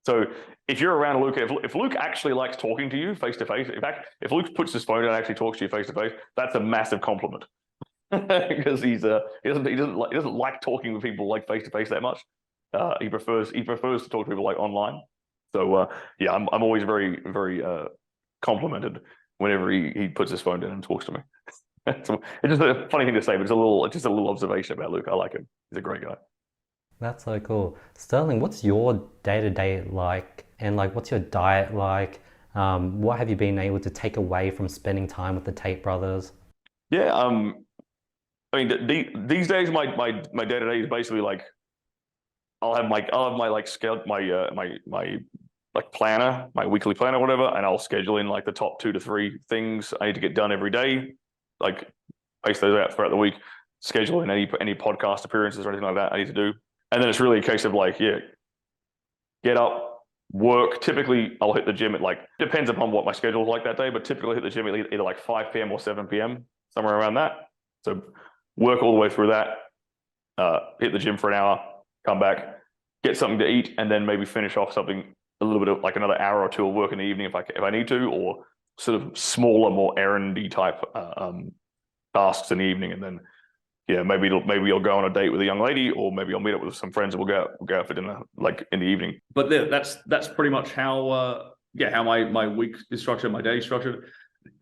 Speaker 1: So if you're around Luke, if Luke actually likes talking to you face to face, in fact, if Luke puts his phone down and actually talks to you face to face, that's a massive compliment, because he doesn't like talking with people like face to face that much. He prefers to talk to people like online. So yeah, I'm always very, very complimented whenever he puts his phone down and talks to me. So it's just a funny thing to say, but it's just a little observation about Luke. I like him. He's a great guy.
Speaker 3: That's so cool. Sterling, what's your day-to-day like? And like, what's your diet like? What have you been able to take away from spending time with the Tate brothers?
Speaker 1: Yeah, I mean, these days my day-to-day is basically like I'll have my like schedule, my like planner, my weekly planner, whatever, and I'll schedule in like the top 2 to 3 things I need to get done every day, like pace those out throughout the week, schedule in any podcast appearances or anything like that I need to do. And then it's really a case of like, yeah, get up, work. Typically, I'll hit the gym at like, depends upon what my schedule is like that day, but typically hit the gym at either like 5 p.m. or 7 p.m., somewhere around that. So work all the way through that, hit the gym for an hour, come back, get something to eat, and then maybe finish off something, a little bit of like another hour or 2 of work in the evening if I need to, or sort of smaller, more errandy type tasks in the evening, and then yeah, maybe I'll go on a date with a young lady, or maybe I'll meet up with some friends and we'll go out for dinner like in the evening. But that's pretty much how my week is structured, my day is structured.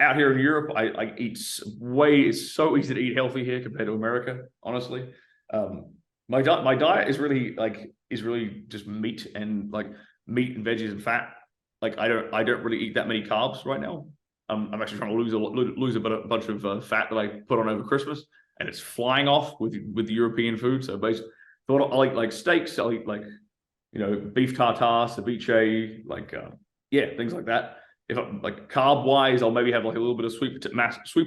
Speaker 1: Out here in Europe, I eat it's so easy to eat healthy here compared to America, honestly. my diet is really just meat and veggies and fat. Like I don't really eat that many carbs right now. I'm actually trying to lose a bunch of fat that I put on over Christmas, and it's flying off with the European food. So basically, I like steaks. I eat beef tartare, ceviche, things like that. If I'm carb wise, I'll maybe have a little bit of sweet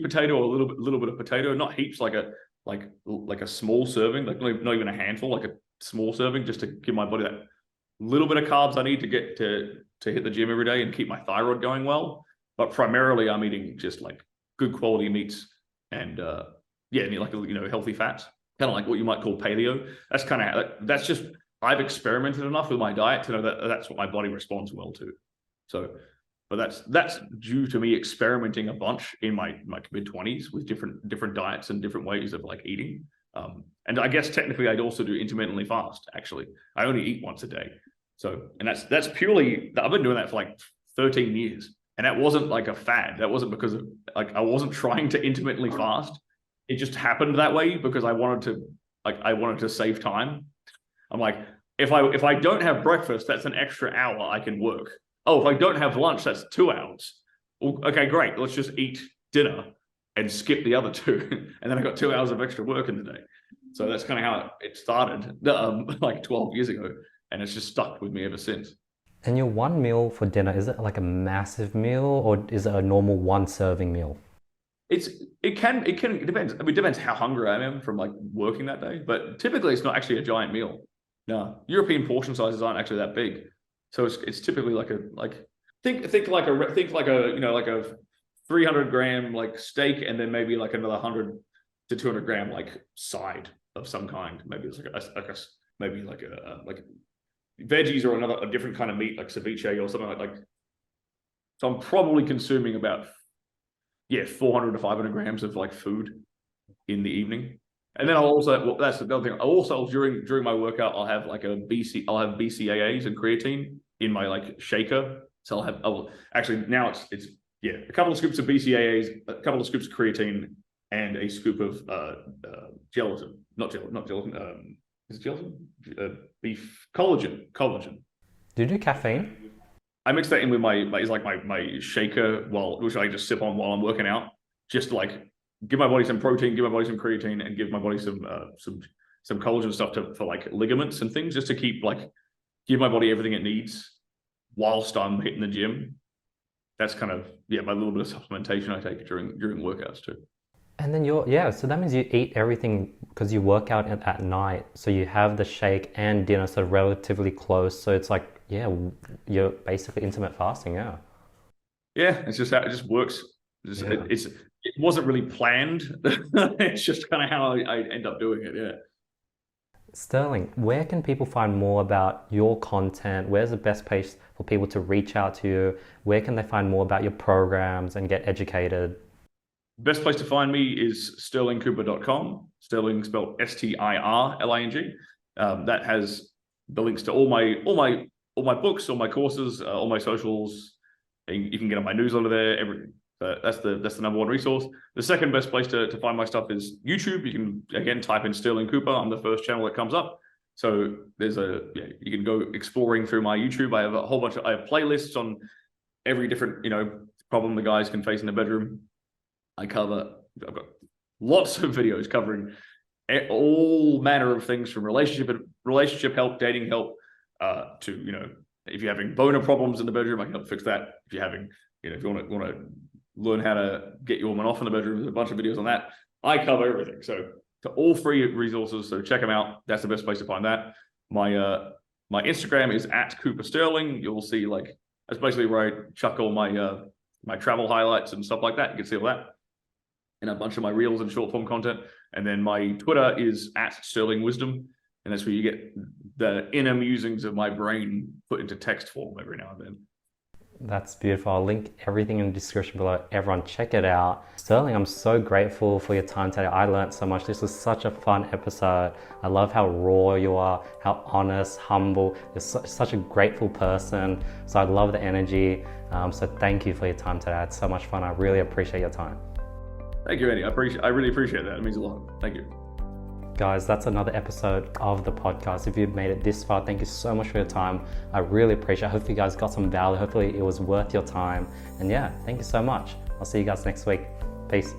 Speaker 1: potato or a little bit of potato, not heaps, like a small serving, not even a handful, like a small serving, just to give my body that little bit of carbs I need to get to hit the gym every day and keep my thyroid going well. But primarily, I'm eating just good quality meats and healthy fats, kind of like what you might call paleo. That's just I've experimented enough with my diet to know that that's what my body responds well to. So, but that's due to me experimenting a bunch in my mid-20s with different diets and different ways of eating. And I guess technically I'd also do intermittently fast. Actually, I only eat once a day. So, and that's purely, I've been doing that for 13 years. And that wasn't a fad. That wasn't because of I wasn't trying to intermittently fast. It just happened that way because I wanted to save time. I'm like, if I don't have breakfast, that's an extra hour I can work. Oh, if I don't have lunch, that's 2 hours. Well, okay, great. Let's just eat dinner and skip the other 2. And then I got 2 hours of extra work in the day. So that's kind of how it started 12 years ago. And it's just stuck with me ever since.
Speaker 3: And your one meal for dinner, is it like a massive meal or is it a normal one serving meal?
Speaker 1: It depends. I mean, it depends how hungry I am from working that day, but typically it's not actually a giant meal. No, European portion sizes aren't actually that big. So it's typically think like a 300 gram steak, and then maybe another 100 to 200 gram side of some kind. Maybe it's maybe veggies or a different kind of meat like ceviche or something like. So I'm probably consuming about 400 to 500 grams of food in the evening. And then I'll also, that's the other thing. I'll also during my workout, I'll have I'll have BCAAs and creatine in my shaker. So now it's a couple of scoops of BCAAs, a couple of scoops of creatine, and a scoop of gelatin. Not gelatin. Is it gelatin? Beef collagen.
Speaker 3: Do you do caffeine?
Speaker 1: I mix that in with my shaker, which I just sip on while I'm working out, just to give my body some protein, give my body some creatine, and give my body some collagen stuff for ligaments and things, just to keep give my body everything it needs whilst I'm hitting the gym. That's kind of my little bit of supplementation I take during workouts too.
Speaker 3: And then so that means you eat everything because you work out at night. So you have the shake and dinner so relatively close. So it's you're basically intermittent fasting, yeah. Yeah, it's just how it just works. It wasn't really planned. It's just kind of how I end up doing it, yeah. Sterling, where can people find more about your content? Where's the best place for people to reach out to you? Where can they find more about your programs and get educated?
Speaker 1: Best place to find me is stirlingcooper.com. Sterling spelled STIRLING. That has the links to all my books, all my courses, all my socials. You can get on my newsletter there. That's the number one resource. The second best place to find my stuff is YouTube. You can again type in Stirling Cooper. I'm the first channel that comes up. So you can go exploring through my YouTube. I have playlists on every different problem the guys can face in the bedroom. I've got lots of videos covering all manner of things from relationship help, dating help, to if you're having boner problems in the bedroom, I can help fix that. If you're having if you want to learn how to get your woman off in the bedroom, there's a bunch of videos on that. I cover everything. So to all free resources, so check them out. That's the best place to find that. My Instagram is @CooperStirling. You'll see that's basically where I chuck all my travel highlights and stuff like that. You can see all that. And a bunch of my reels and short form content. And then my Twitter is @StirlingWisdom. And that's where you get the inner musings of my brain put into text form every now and then.
Speaker 3: That's beautiful. I'll link everything in the description below. Everyone check it out. Sterling, I'm so grateful for your time today. I learned so much. This was such a fun episode. I love how raw you are, how honest, humble. You're such a grateful person. So I love the energy. So thank you for your time today. I had so much fun. I really appreciate your time.
Speaker 1: Thank you, Andy. I really appreciate that. It means a lot. Thank you.
Speaker 3: Guys, that's another episode of the podcast. If you've made it this far, thank you so much for your time. I really appreciate it. Hopefully you guys got some value. Hopefully it was worth your time. And yeah, thank you so much. I'll see you guys next week. Peace.